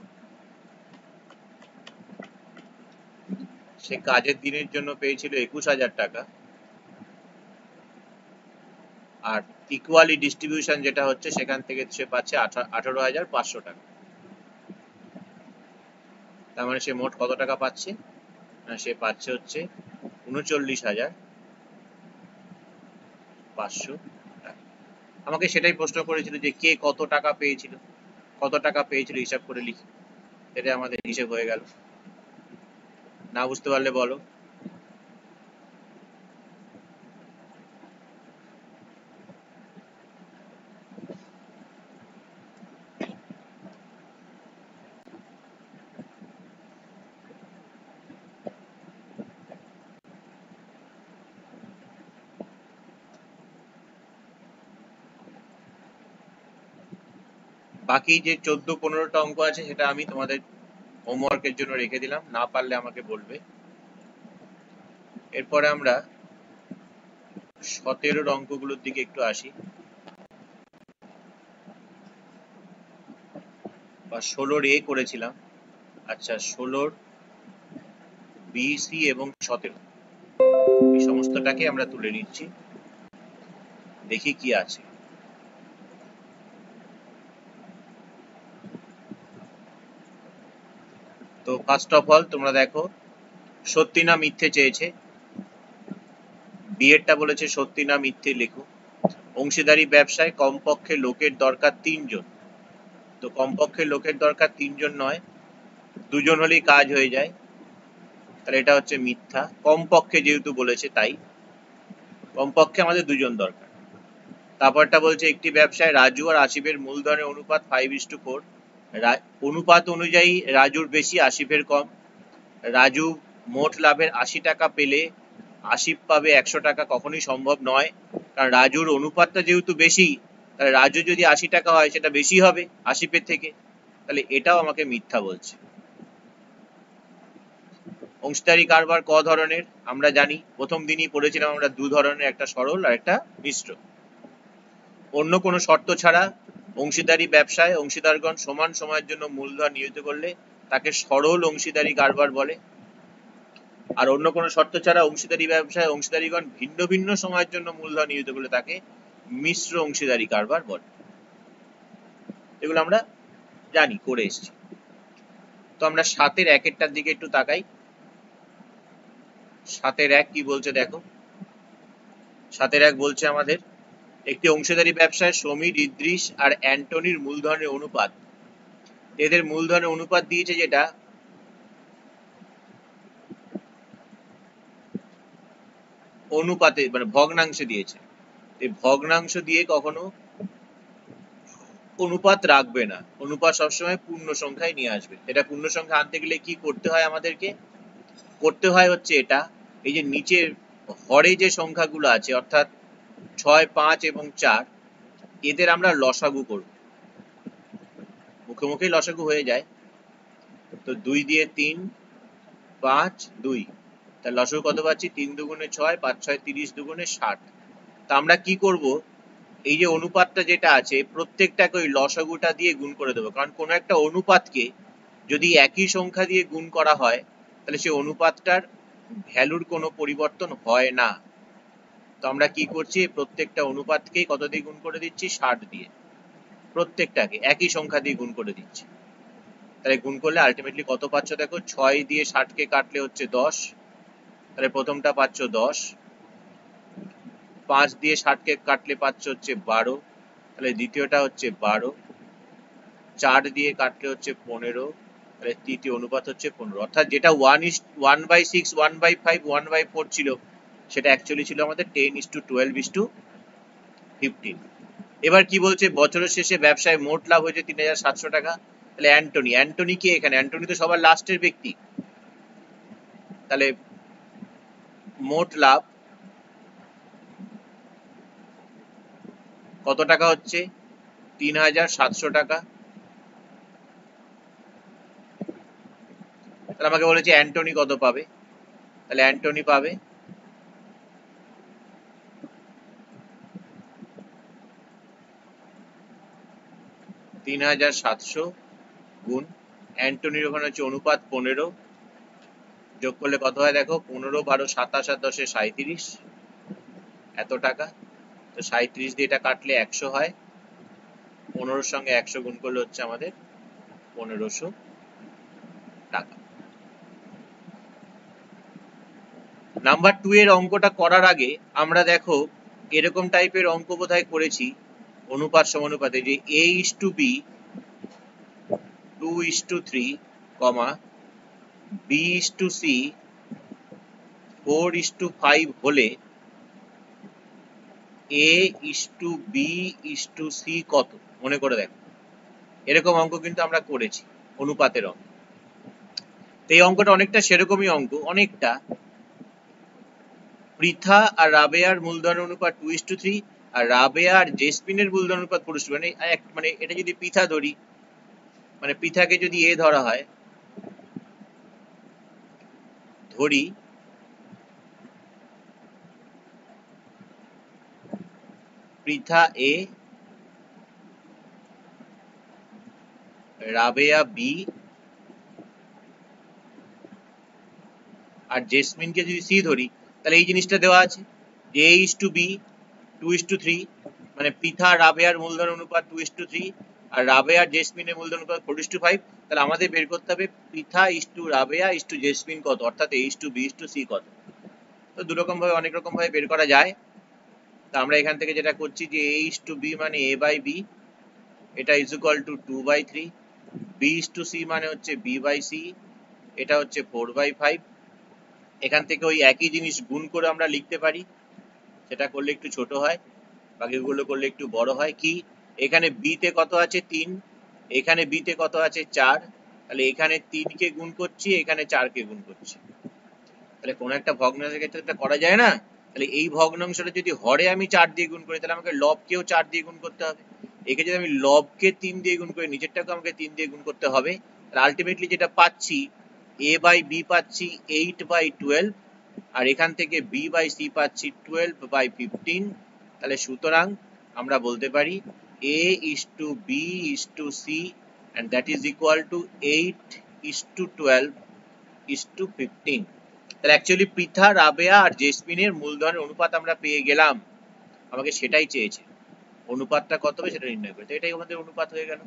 সে কাজের দিনের জন্য পেয়েছিল 21,000 টাকা, আর ইকুয়ালি ডিস্ট্রিবিউশন যেটা হচ্ছে সেখান থেকে সে পাচ্ছে 18,500 টাকা। তার মানে সে মোট কত টাকা পাচ্ছে না সে পাচ্ছে হচ্ছে 39,500 টাকা। আমাকে সেটাই প্রশ্ন করেছিল যে কে কত টাকা পেয়েছিল, কত টাকা পেয়েছিল হিসাব করে লিখি, এটা আমাদের হিসেব হয়ে গেল। না বুঝতে পারলে বলো। বাকি যে 14-15টা অঙ্ক আছে সেটা আমি তোমাদের হোমওয়ার্কের জন্য রেখে দিলাম, না পারলে আমাকে বলবে। এরপরে আমরা 17 অঙ্কগুলোর দিকে একটু আসি, বা 16 এ করেছিলাম। আচ্ছা 16 বি সি এবং 17 এই সমস্তটাকে আমরা তুলে নিচ্ছি, দেখি কি আছে। তো ফার্স্ট অফ অল তোমরা দেখো সত্যি না মিথ্যে চেয়েছে, বিয়েরটা বলেছে সত্যি না মিথ্যে লেখো। অংশীদারি ব্যবসায় কমপক্ষে লোকের দরকার 3 জন, তো কমপক্ষে লোকের দরকার 3 জন নয়, 2 জন হলেই কাজ হয়ে যায়, তাহলে এটা হচ্ছে মিথ্যা। কমপক্ষে যেহেতু বলেছে তাই কমপক্ষে আমাদের 2 জন দরকার। তারপরটা বলছে একটি ব্যবসায় রাজু আর আসিফের মূলধনের অনুপাত 5:4, অনুপাত অনুযায়ী রাজুর বেশি আসিফের কম। রাজু মোট লাভের 80 টাকা পেলে আসিফ পাবে 100 টাকা, কখনোই সম্ভব নয়, কারণ রাজুর অনুপাতটা যেহেতু বেশি, তাহলে রাজু যদি 80 টাকা হয় সেটা বেশি হবে আসিফের থেকে, তাহলে এটাও আমাকে মিথ্যা বলছে। অংশীদারি কারবার ক ধরনের আমরা জানি, প্রথম দিনই পড়েছিলাম আমরা 2 ধরনের, একটা সরল আর একটা মিশ্র। অন্য কোনো শর্ত ছাড়া অংশীদারি ব্যবসায় অংশীদারগণ সমান সময়ের জন্য মূলধন নিয়োজিত করলে তাকে সরল অংশীদারি কারবার বলে, আর অন্য কোনো শর্ত ছাড়া অংশীদারি ব্যবসায় অংশীদারিগণ ভিন্ন ভিন্ন সময়ের জন্য মূলধন নিয়োজিত করলে তাকে মিশ্র অংশীদারি কারবার বলে। এগুলো আমরা জানি, করে এসেছি। তো আমরা 7-এর 1-এরটার দিকে একটু তাকাই। 7-এর 1 কি বলছে দেখো। 7-এর 1 বলছে আমাদের একটি অংশীদারি ব্যবসায় সমীর, ইদ্রিস আর অ্যান্টনির মূলধনের অনুপাত, এদের মূলধনের অনুপাত দিয়েছে যেটা অনুপাতে মানে ভগ্নাংশে দিয়েছে। এই ভগ্নাংশ দিয়ে কখনো অনুপাত রাখবে না, অনুপাত সবসময় পূর্ণ সংখ্যায় নিয়ে আসবে। এটা পূর্ণ সংখ্যা আনতে গেলে কি করতে হয় আমাদেরকে, করতে হয় হচ্ছে এটা, এই যে নিচের হরে যে সংখ্যাগুলো আছে অর্থাৎ 6, 5 এবং 4, এদের আমরা লসাগু করব, মুখে মুখেই লসাগু হয়ে যায়। তো 2 দিয়ে 3, 5, 2, তাহলে লসাগু কত পাচ্ছি, 3 দুগুণে 6, 5 6 30, দুগুণে 60। তা আমরা কি করব, এই যে অনুপাতটা যেটা আছে প্রত্যেকটাকে ওই লসাগুটা দিয়ে গুণ করে দেবো, কারণ কোনো একটা অনুপাতকে যদি একই সংখ্যা দিয়ে গুণ করা হয় তাহলে সেই অনুপাতটার ভ্যালুর কোনো পরিবর্তন হয় না। তো আমরা কি করছি, প্রত্যেকটা অনুপাতকেই কত দিয়ে গুণ করে দিচ্ছি, 60 দিয়ে, প্রত্যেকটাকে একই সংখ্যা দিয়ে গুণ করে দিচ্ছি। তাহলে গুণ করলে আলটিমেটলি কত পাচ্ছ দেখো, 6 দিয়ে 60 কে কাটলে হচ্ছে 10, তাহলে প্রথমটা পাচ্ছ 10, 5 দিয়ে 60 কে কাটলে পাচ্ছ হচ্ছে 12, তাহলে দ্বিতীয়টা হচ্ছে 12, 4 দিয়ে কাটলে হচ্ছে 15, তাহলে তৃতীয় অনুপাত হচ্ছে 15। অর্থাৎ যেটা 1/6, 1/5, 1/4 ছিল সেটা অ্যাকচুয়ালি ছিল আমাদের 10:12:15। এবার কি বলছে, বছরের শেষে ব্যবসায় মোট লাভ হয়েছে 3,700 টাকা। তাহলে অ্যান্টনি কে এখানে, অ্যান্টনি তো সবার লাস্টের ব্যক্তি, তাহলে মোট লাভ কত টাকা হচ্ছে, 3,700 টাকা। তাহলে আমাকে বলেছে অ্যান্টনি কত পাবে, তাহলে অ্যান্টনি পাবে 3,700 গুণ অ্যান্টনির ওখানে হচ্ছে অনুপাত 15, যোগ করলে কত হয় দেখো, 15, 12, 27 আর 10 37, এত টাকা। তো 37 দিয়ে এটা কাটলে 100 হয়, 15 সঙ্গে 100 গুণ করলে হচ্ছে আমাদের 1500 টাকা। নাম্বার 2 এর অঙ্কটা করার আগে আমরা দেখো এরকম টাইপের অঙ্ক বোধহয় করেছি, অনুপাত সমানুপাতে, যে A:B 2:3, B:C 4:5 হলে A:B:C কত, মনে করে দেখো। এরকম অঙ্ক কিন্তু আমরা করেছি, অনুপাতের অঙ্ক। এই অঙ্কটা অনেকটা সেরকমই অঙ্ক, অনেকটা। পৃথা আর রাবেয়ার মূলধনের অনুপাত 2:3, আর রাবেয়া আর জেসমিনের মূলধনের অনুপাত 4:3। মানে এটা যদি পৃথা ধরি, মানে পৃথাকে যদি এ ধরা হয়, ধরি পৃথা এ, রাবেয়া বি, আর জেসমিনকে যদি সি ধরি, তাহলে এই জিনিসটা দেওয়া আছে যে A:B 2:3, মানে পৃথা রাবেয়ার মূলধন অনুপাত 2:3, আর রাবেয়া আর জেসমিনের মূলধন কত 4:5, তাহলে আমাদের বের করতে হবে Pritha is to Rabeya is to jasmine কত, অর্থাৎ A is to B is to C কত। তো দু রকম ভাবে অনেক রকম ভাবে বের করা যায়। তো আমরা এখান থেকে যেটা করছি যে A ইস্টু B মানে A বাই B, এটা is equal to 2/3, B is to C মানে হচ্ছে B বাই C, এটা হচ্ছে 4/5। এখান থেকে ওই একই জিনিস গুণ করে আমরা লিখতে পারি, সেটা করলে একটু ছোট হয়, বাকিগুলো করলে একটু বড় হয়। কি এখানে B তে কত আছে 3, এখানে B তে কত আছে 4, তাহলে এখানে 3 কে গুণ করছি, এখানে 4 কে গুণ করছি। তাহলে কোন একটা ভগ্নাংশের ক্ষেত্রে এটা করা যায় না? তাহলে এই ভগ্নাংশটা যদি হরে আমি 4 দিয়ে গুণ করি, তাহলে আমাকে লবকেও 4 দিয়ে গুণ করতে হবে। একে যদি আমি লবকে 3 দিয়ে গুণ করি, নিচেরটাকে আমাকে 3 দিয়ে গুণ করতে হবে। তাহলে আলটিমেটলি যেটা পাচ্ছি A বাই B পাচ্ছি 8/12, আর এখান থেকে B বাই C পাচ্ছি 12/15। তাহলে সুতরাং আমরা বলতে পারি A is to B is to C and that is equal to 8 is to 12 is to 15। তাহলে অ্যাকচুয়ালি পৃথা রাবেয়া আর জেসমিনের মূলধনের অনুপাত আমরা পেয়ে গেলাম, আমাকে সেটাই চেয়েছে, অনুপাতটা কত হবে সেটা নির্ণয় করতে। এটাই আমাদের অনুপাত হয়ে গেল।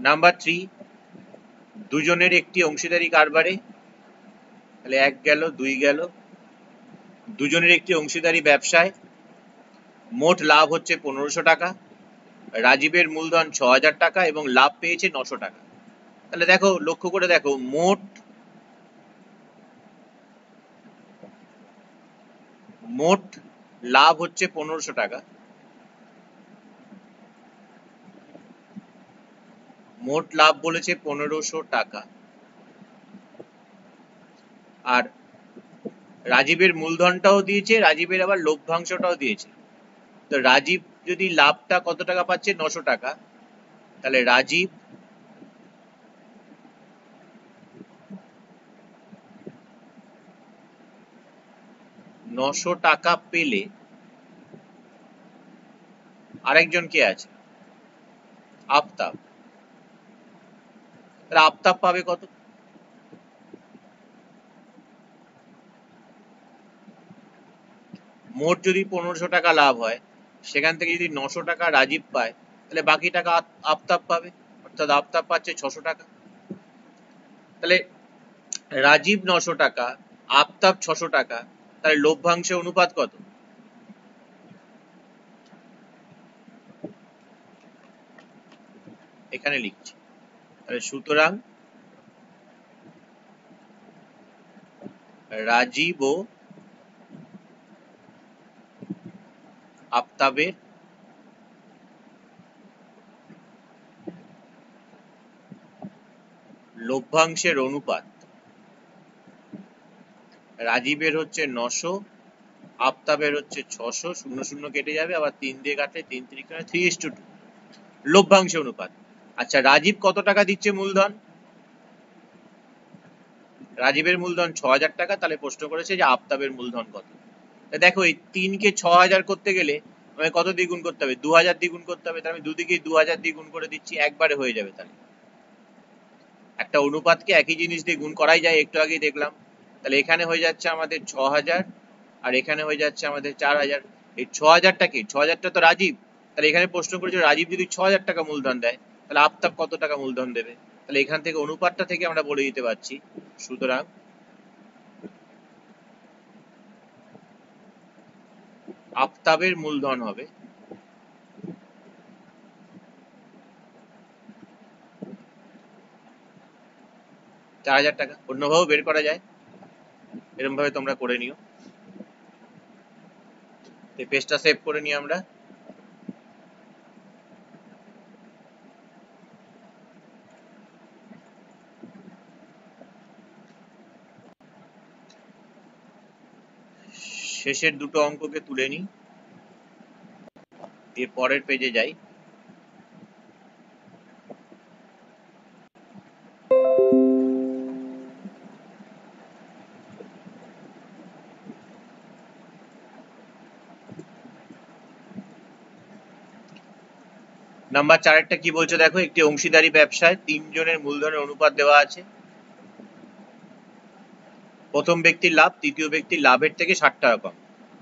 নাম্বার 3, দুজনের একটি অংশীদারি কারবারে, তাহলে 1 গেল 2 গেল, দুজনের একটি অংশীদারি ব্যবসায় মোট লাভ হচ্ছে 1500 টাকা, রাজীবের মূলধন 6000 টাকা এবং লাভ পেয়েছে 900 টাকা। তাহলে দেখো, লক্ষ্য করে দেখো, মোট লাভ হচ্ছে 1500 টাকা, মোট লাভ বলেছে 1500 টাকা, আর রাজীবের মূলধনটাও দিয়েছে, রাজীবের আবার লভ্যাংশটাও দিয়েছে। তো রাজীব যদি লাভটা কত টাকা পাচ্ছে 900 টাকা, তাহলে রাজীব নশো টাকা পেলে আরেকজন কে আছে, আফতাব। তাহলে আফতাব পাবে কত? মোট যদি 1500 টাকা লাভ হয়, সেখান থেকে যদি 900 টাকা রাজীব পায়, তাহলে বাকি টাকা আফতাব পাবে, অর্থাৎ আফতাব পাচ্ছে 600 টাকা। তাহলে রাজীব 900 টাকা, আফতাব 600 টাকা, তাহলে লভ্যাংশের অনুপাত কত? এখানে লিখছি। তাহলে সুতরাং রাজীব ও আফতাবের লভ্যাংশের অনুপাত, রাজীবের হচ্ছে 900, আফতাবের হচ্ছে 600, 0 0 কেটে যাবে, আবার 3 দিয়ে কাটলে 3 3 3:2 লভ্যাংশ অনুপাত। আচ্ছা, রাজীব কত টাকা দিচ্ছে মূলধন? রাজীবের মূলধন 6000 টাকা, তাহলে প্রশ্ন করেছে যে আফতাবের মূলধন কত। দেখো, এই 3 কে 6000 করতে গেলে আমাকে কত দিয়ে গুণ করতে হবে? 2000 দিয়ে গুণ করতে হবে। তাহলে আমি দুদিকেই 2000 দিয়ে গুণ করে দিচ্ছি, একবারে হয়ে যাবে। তাহলে একটা অনুপাতকে একই জিনিস দিয়ে গুণ করাই যায়, একটু আগেই দেখলাম। তাহলে এখানে হয়ে যাচ্ছে আমাদের 6000, আর এখানে হয়ে যাচ্ছে আমাদের 4000। এই 6000টা কি? 6000টা তো রাজীব। তাহলে এখানে প্রশ্ন করেছে রাজীব যদি 6000 টাকা মূলধন দেয়, তাহলে আফতাব কত টাকা মূলধন দেবে? তাহলে এখান থেকে অনুপাতটা থেকে আমরা বলে দিতে পারছি। সুতরাং আফতাবের মূলধন হবে 4000 টাকা। অন্যভাবেও বের করা যায়, এরকম ভাবে তোমরা করে নিও। এই পেজটা সেভ করে নিই আমরা। শেষের দুটো অঙ্ককে তুলে নিই, দিয়ে পরের পেজে যাই। নাম্বার 4 কি বলছে দেখো, একটি অংশীদারি ব্যবসায় 3 জনের মূলধনের অনুপাত দেওয়া আছে। প্রথম ব্যক্তির লাভ দ্বিতীয় ব্যক্তির লাভের থেকে 60 টাকা কম।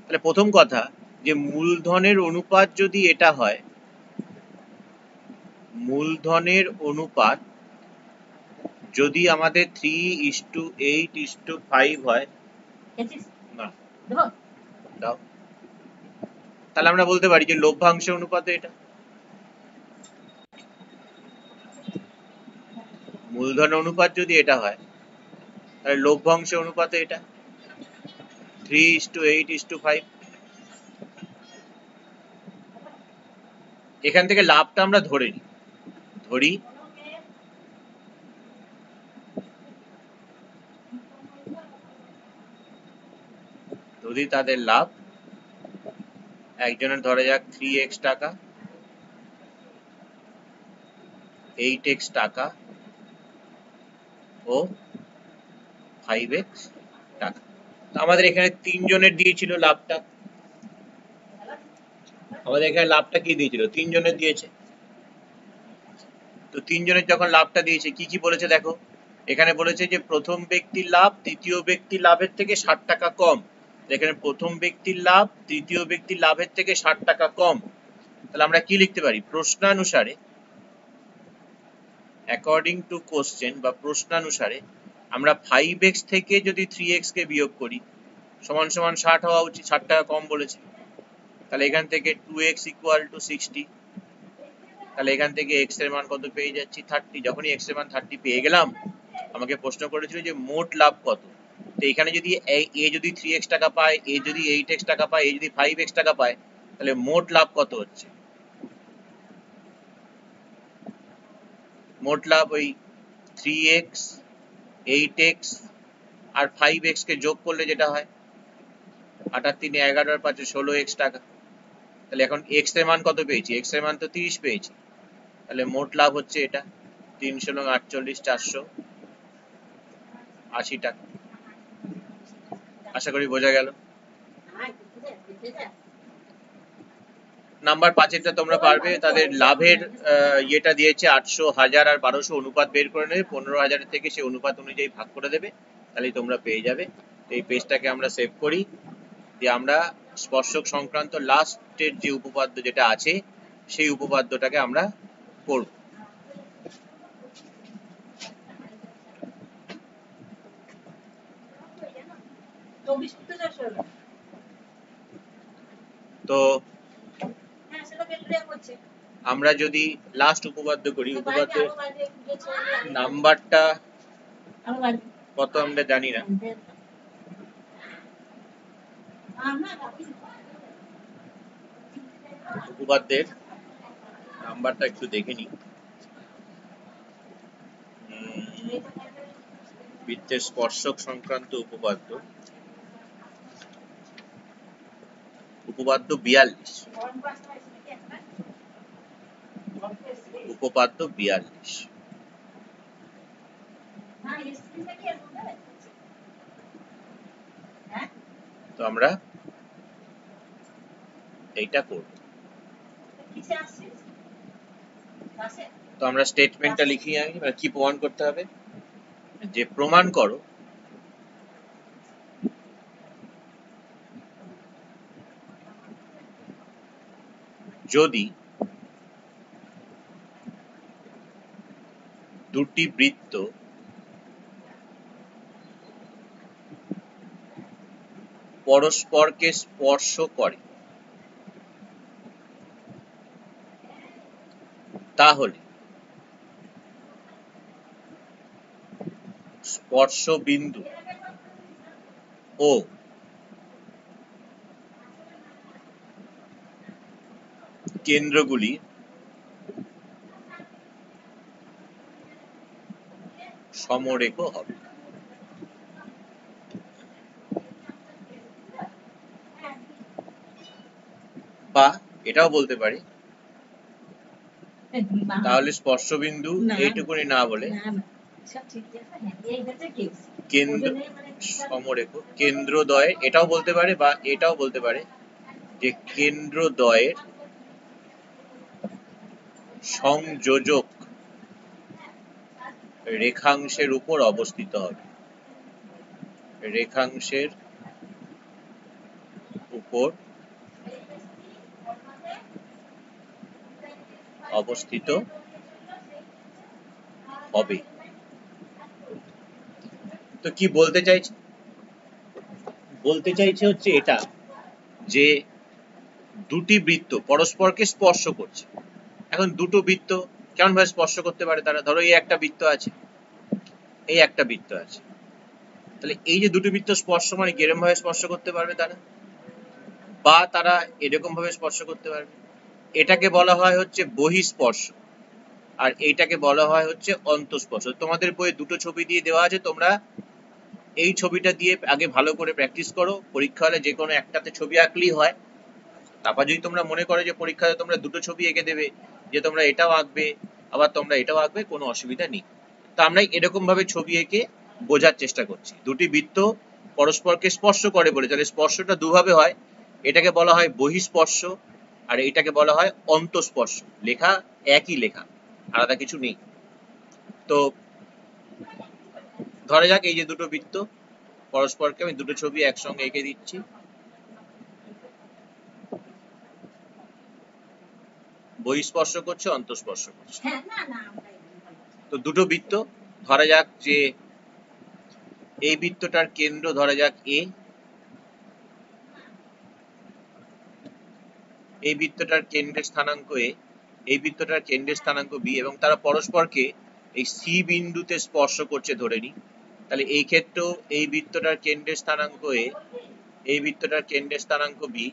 তাহলে প্রথম কথা, যে মূলধনের অনুপাত যদি এটা হয়, মূলধনের অনুপাত যদি আমাদের 3:8:5 হয়, না দাও, তাহলে আমরা বলতে পারি যে লভ্যাংশের অনুপাতে এটা। মূলধনের অনুপাত যদি এটা হয় তাহলে লভ্যাংশের অনুপাতে এটা 3:8:5। এখান থেকে লাভটা আমরা ধরে নিই, ধরি যদি তাদের লাভ একজনের ধরা যাক 3x টাকা, 8x টাকা ও 5x টাকা। আমাদের এখানে তিনজনের দিয়েছিল লাভটা, আমাদের এখানে লাভটা কি দিয়েছিল, তিনজনের দিয়েছে। তো তিনজনের যখন লাভটা দিয়েছে কি কি বলেছে দেখো, এখানে বলেছে যে প্রথম ব্যক্তির লাভ তৃতীয় ব্যক্তির লাভের থেকে 60 টাকা কম। এখানে প্রথম ব্যক্তির লাভ তৃতীয় ব্যক্তির লাভের থেকে 60 টাকা কম। তাহলে আমরা কি লিখতে পারি, প্রশ্নানুসারে, অ্যাকর্ডিং টু কোশ্চেন বা প্রশ্নানুসারে আমরা 5x থেকে যদি 3x কে বিয়োগ করি সমান সমান 60 হওয়া উচিত, 60 টাকা কম বলেছে। তাহলে এখান থেকে 2x ইকুয়াল টু 60, তাহলে এখান থেকে x এর মান কত পেয়ে যাচ্ছি, 30। যখনই x এর মান 30 পেয়ে গেলাম, আমাকে প্রশ্ন করেছিল যে মোট লাভ কত। তো এখানে যদি a যদি 3x টাকা পায়, a যদি 8x টাকা পায়, a যদি 5x টাকা পায়, তাহলে মোট লাভ কত হচ্ছে, মোট লাভ ওই 3x 8x আর 5x কে যোগ করলে যেটা হয় 8 আর 3 11 আর 5 16x টাকা। তাহলে এখন x এর মান কত পেয়েছি, x এর মান তো 30 পেয়েছি, তাহলে মোট লাভ হচ্ছে এটা 348 480 টাকা। আশা করি বোঝা গেল। নাম্বার 5 এরটা তোমরা পারবে, তাদের লাভের ইয়েটা দিয়েছে 800 1000 আর 1200 অনুপাত বের করে নেবে, 15,000 থেকে সেই অনুপাত অনুযায়ী ভাগ করে দেবে, তাহলেই তোমরা পেয়ে যাবে। তো এই পেজটাকে আমরা সেভ করি, দিয়ে আমরা স্পর্শক সংক্রান্ত লাস্টের যে উপপাদ্য যেটা আছে সেই উপপাদ্যটাকে আমরা করব। তো আমরা যদি লাস্ট উপপাদ্য করি, উপপাদ্যের নাম্বারটা কত আমরা জানি না, উপপাদ্যের নাম্বারটা একটু দেখে নিই। বৃত্তের স্পর্শক সংক্রান্ত উপপাদ্য, উপপাদ্য 42, উপপাদ্য 42। তো আমরা এইটা করব। তো আমরা স্টেটমেন্টটা লিখি, আমি কি প্রমাণ করতে হবে, যে প্রমাণ করো যদি দুটি বৃত্ত পরস্পরকে স্পর্শ করে তাহলে স্পর্শ বিন্দু ও কেন্দ্রগুলি সমরেখ হবে। বা এটাও বলতে পারি, তাহলে স্পর্শবিন্দু এইটুকুনি না বলে কেন্দ্র সমরেখ কেন্দ্রদ্বয়, এটাও বলতে পারে, বা এটাও বলতে পারে যে কেন্দ্রদ্বয়ের সংযোজক রেখাংশের উপর অবস্থিত হবে, রেখাংশের উপর অবস্থিত হবে। তো কি বলতে চাইছে? বলতে চাইছে হচ্ছে এটা যে দুটি বৃত্ত পরস্পরকে স্পর্শ করছে। এখন দুটো বৃত্ত কেমন ভাবে স্পর্শ করতে পারে তারা? ধরো এই একটা বৃত্ত আছে, এই একটা বৃত্ত আছে, তাহলে এই যে দুটো বৃত্ত স্পর্শ মানে কিরকম ভাবে স্পর্শ করতে পারবে তারা? বা তারা এরকম ভাবে স্পর্শ করতে পারবে। এটাকে বলা হয় হচ্ছে বহিঃস্পর্শ, আর এইটাকে বলা হয় হচ্ছে অন্তঃস্পর্শ। তোমাদের বইয়ে দুটো ছবি দিয়ে দেওয়া আছে, তোমরা এই ছবিটা দিয়ে আগে ভালো করে প্র্যাকটিস করো। পরীক্ষা হলে যে কোনো একটাতে ছবি আঁকলেই হয়। তারপর যদি তোমরা মনে করো যে পরীক্ষাতে তোমরা দুটো ছবি এঁকে দেবে, যে তোমরা এটাও আঁকবে আবার তোমরা এটাও আঁকবে, কোনো অসুবিধা নেই। তো আমরা এরকম ভাবে ছবি এঁকে বোঝার চেষ্টা করছি। দুটি বৃত্ত পরস্পরকে স্পর্শ করে বলে, তাহলে স্পর্শটা দুভাবে হয়। এটাকে বলা হয় বহিঃস্পর্শ আর এটাকে বলা হয় অন্তঃস্পর্শ। লেখা একই লেখা, আলাদা কিছু নেই। তো ধরা যাক এই যে দুটো বৃত্ত পরস্পরকে, আমি দুটো ছবি একসঙ্গে এঁকে দিচ্ছি। বহিঃস্পর্শ করছে, অন্তঃস্পর্শ করছে। তো দুটো বৃত্ত, ধরা যাক যে এই বৃত্তটার কেন্দ্র ধরা যাক এ, এই বৃত্তটার কেন্দ্রের স্থানাঙ্ক এ, এই বৃত্তটার কেন্দ্রের স্থানাঙ্ক বি, এবং তারা পরস্পরকে এই সি বিন্দুতে স্পর্শ করছে ধরে নি। তাহলে এই ক্ষেত্রেও এই বৃত্তটার কেন্দ্রের স্থানাঙ্ক এ, এই বৃত্তটার কেন্দ্রের স্থানাঙ্ক বি,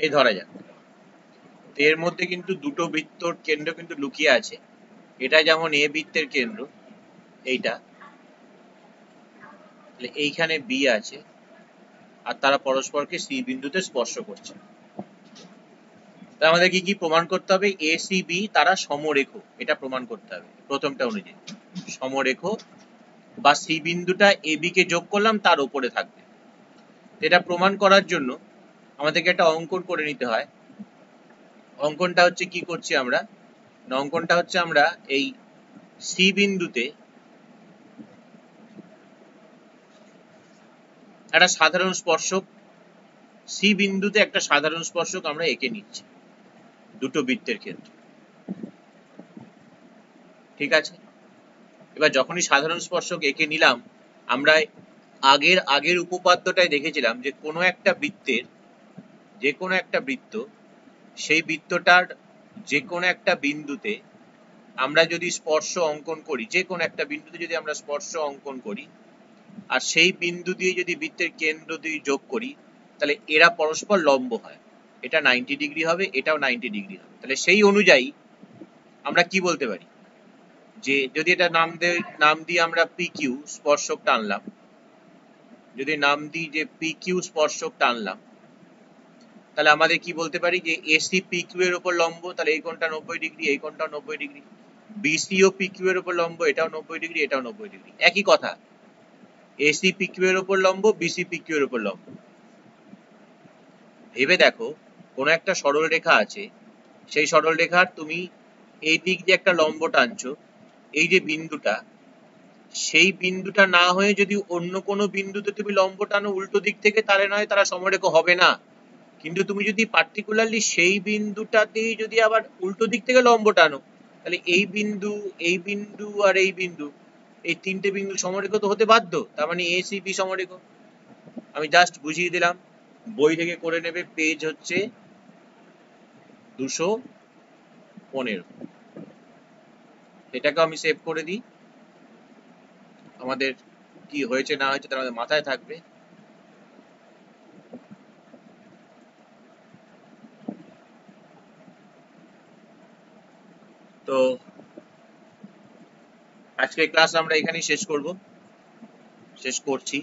এই ধরা যাক। এর মধ্যে কিন্তু দুটো বৃত্তর কেন্দ্র কিন্তু লুকিয়ে আছে। এটা যেমন এ বৃত্তের কেন্দ্র এইটা, এইখানে বি আছে, আর তারা পরস্পরকে সি বিন্দুতে স্পর্শ করছে। তাহলে আমাদের কি কি প্রমাণ করতে হবে? এ সি বি তারা সমরেখ, এটা প্রমাণ করতে হবে প্রথমটা অনুযায়ী। সমরেখ, বা সি বিন্দুটা এ বি কে যোগ করলাম তার উপরে থাকবে। এটা প্রমাণ করার জন্য আমাদেরকে একটা অঙ্কন করে নিতে হয়। অঙ্কনটা হচ্ছে কি করছি আমরা, অঙ্কনটা হচ্ছে আমরা এই সি বিন্দুতে একটা সাধারণ স্পর্শক, সি বিন্দুতে একটা সাধারণ স্পর্শক আমরা এঁকে নিচ্ছি দুটো বৃত্তের ক্ষেত্রে। ঠিক আছে, এবার যখনই সাধারণ স্পর্শক এঁকে নিলাম, আমরা আগের উপপাদ্যটায় দেখেছিলাম যে কোনো একটা বৃত্তের, যে কোনো একটা বৃত্ত, সেই বৃত্তটার যে কোনো একটা বিন্দুতে আমরা যদি স্পর্শ অঙ্কন করি, যে কোনো একটা বিন্দুতে যদি আমরা স্পর্শ অঙ্কন করি, আর সেই বিন্দু দিয়ে যদি বৃত্তের কেন্দ্র দিয়ে যোগ করি, তাহলে এরা পরস্পর লম্ব হয়। এটা 90 ডিগ্রি হবে, এটাও 90 ডিগ্রি হবে। তাহলে সেই অনুযায়ী আমরা কি বলতে পারি, যে যদি এটা নাম দিয়ে আমরা পি কিউ স্পর্শক টানলাম, যদি নাম দিই যে পি কিউ স্পর্শক টানলাম, তাহলে আমাদের কি বলতে পারি যে এসি পি কিউ এর উপর লম্ব, তাহলে এই কোণটা 90 ডিগ্রি, এই কোণটাও 90 ডিগ্রি। বিসি ও পি কিউ এর উপর লম্ব, এটাও 90 ডিগ্রি, এটাও 90 ডিগ্রি। একই কথা, এসি পি কিউ এর উপর লম্ব, বিসি পি কিউ এর উপর লম্ব। ভেবে দেখো, কোন একটা সরল রেখা আছে, সেই সরল রেখার তুমি এই দিক দিয়ে একটা লম্ব টানছো, এই যে বিন্দুটা, সেই বিন্দুটা না হয়ে যদি অন্য কোনো বিন্দুতে তুমি লম্ব টানো উল্টো দিক থেকে, তাহলে নয় তারা সমরেখ হবে না। কিন্তু তুমি যদি পার্টিকুলারলি সেই বিন্দুটাতেই যদি আবার উল্টো দিক থেকে লম্ব টানো, তাহলে এই বিন্দু, এই বিন্দু আর এই বিন্দু, এই তিনটে বিন্দু সমরেখ তো হতে বাধ্য। তার মানে এ সি বি সমরেখ। আমি জাস্ট বুঝিয়ে দিলাম, বই থেকে করে নেবে, পেজ হচ্ছে 215। এটাকে আমি সেভ করে দিই, আমাদের কি হয়েছে না হয়েছে তার আমাদের মাথায় থাকবে। তো আজকের ক্লাস আমরা এখানেই শেষ করছি।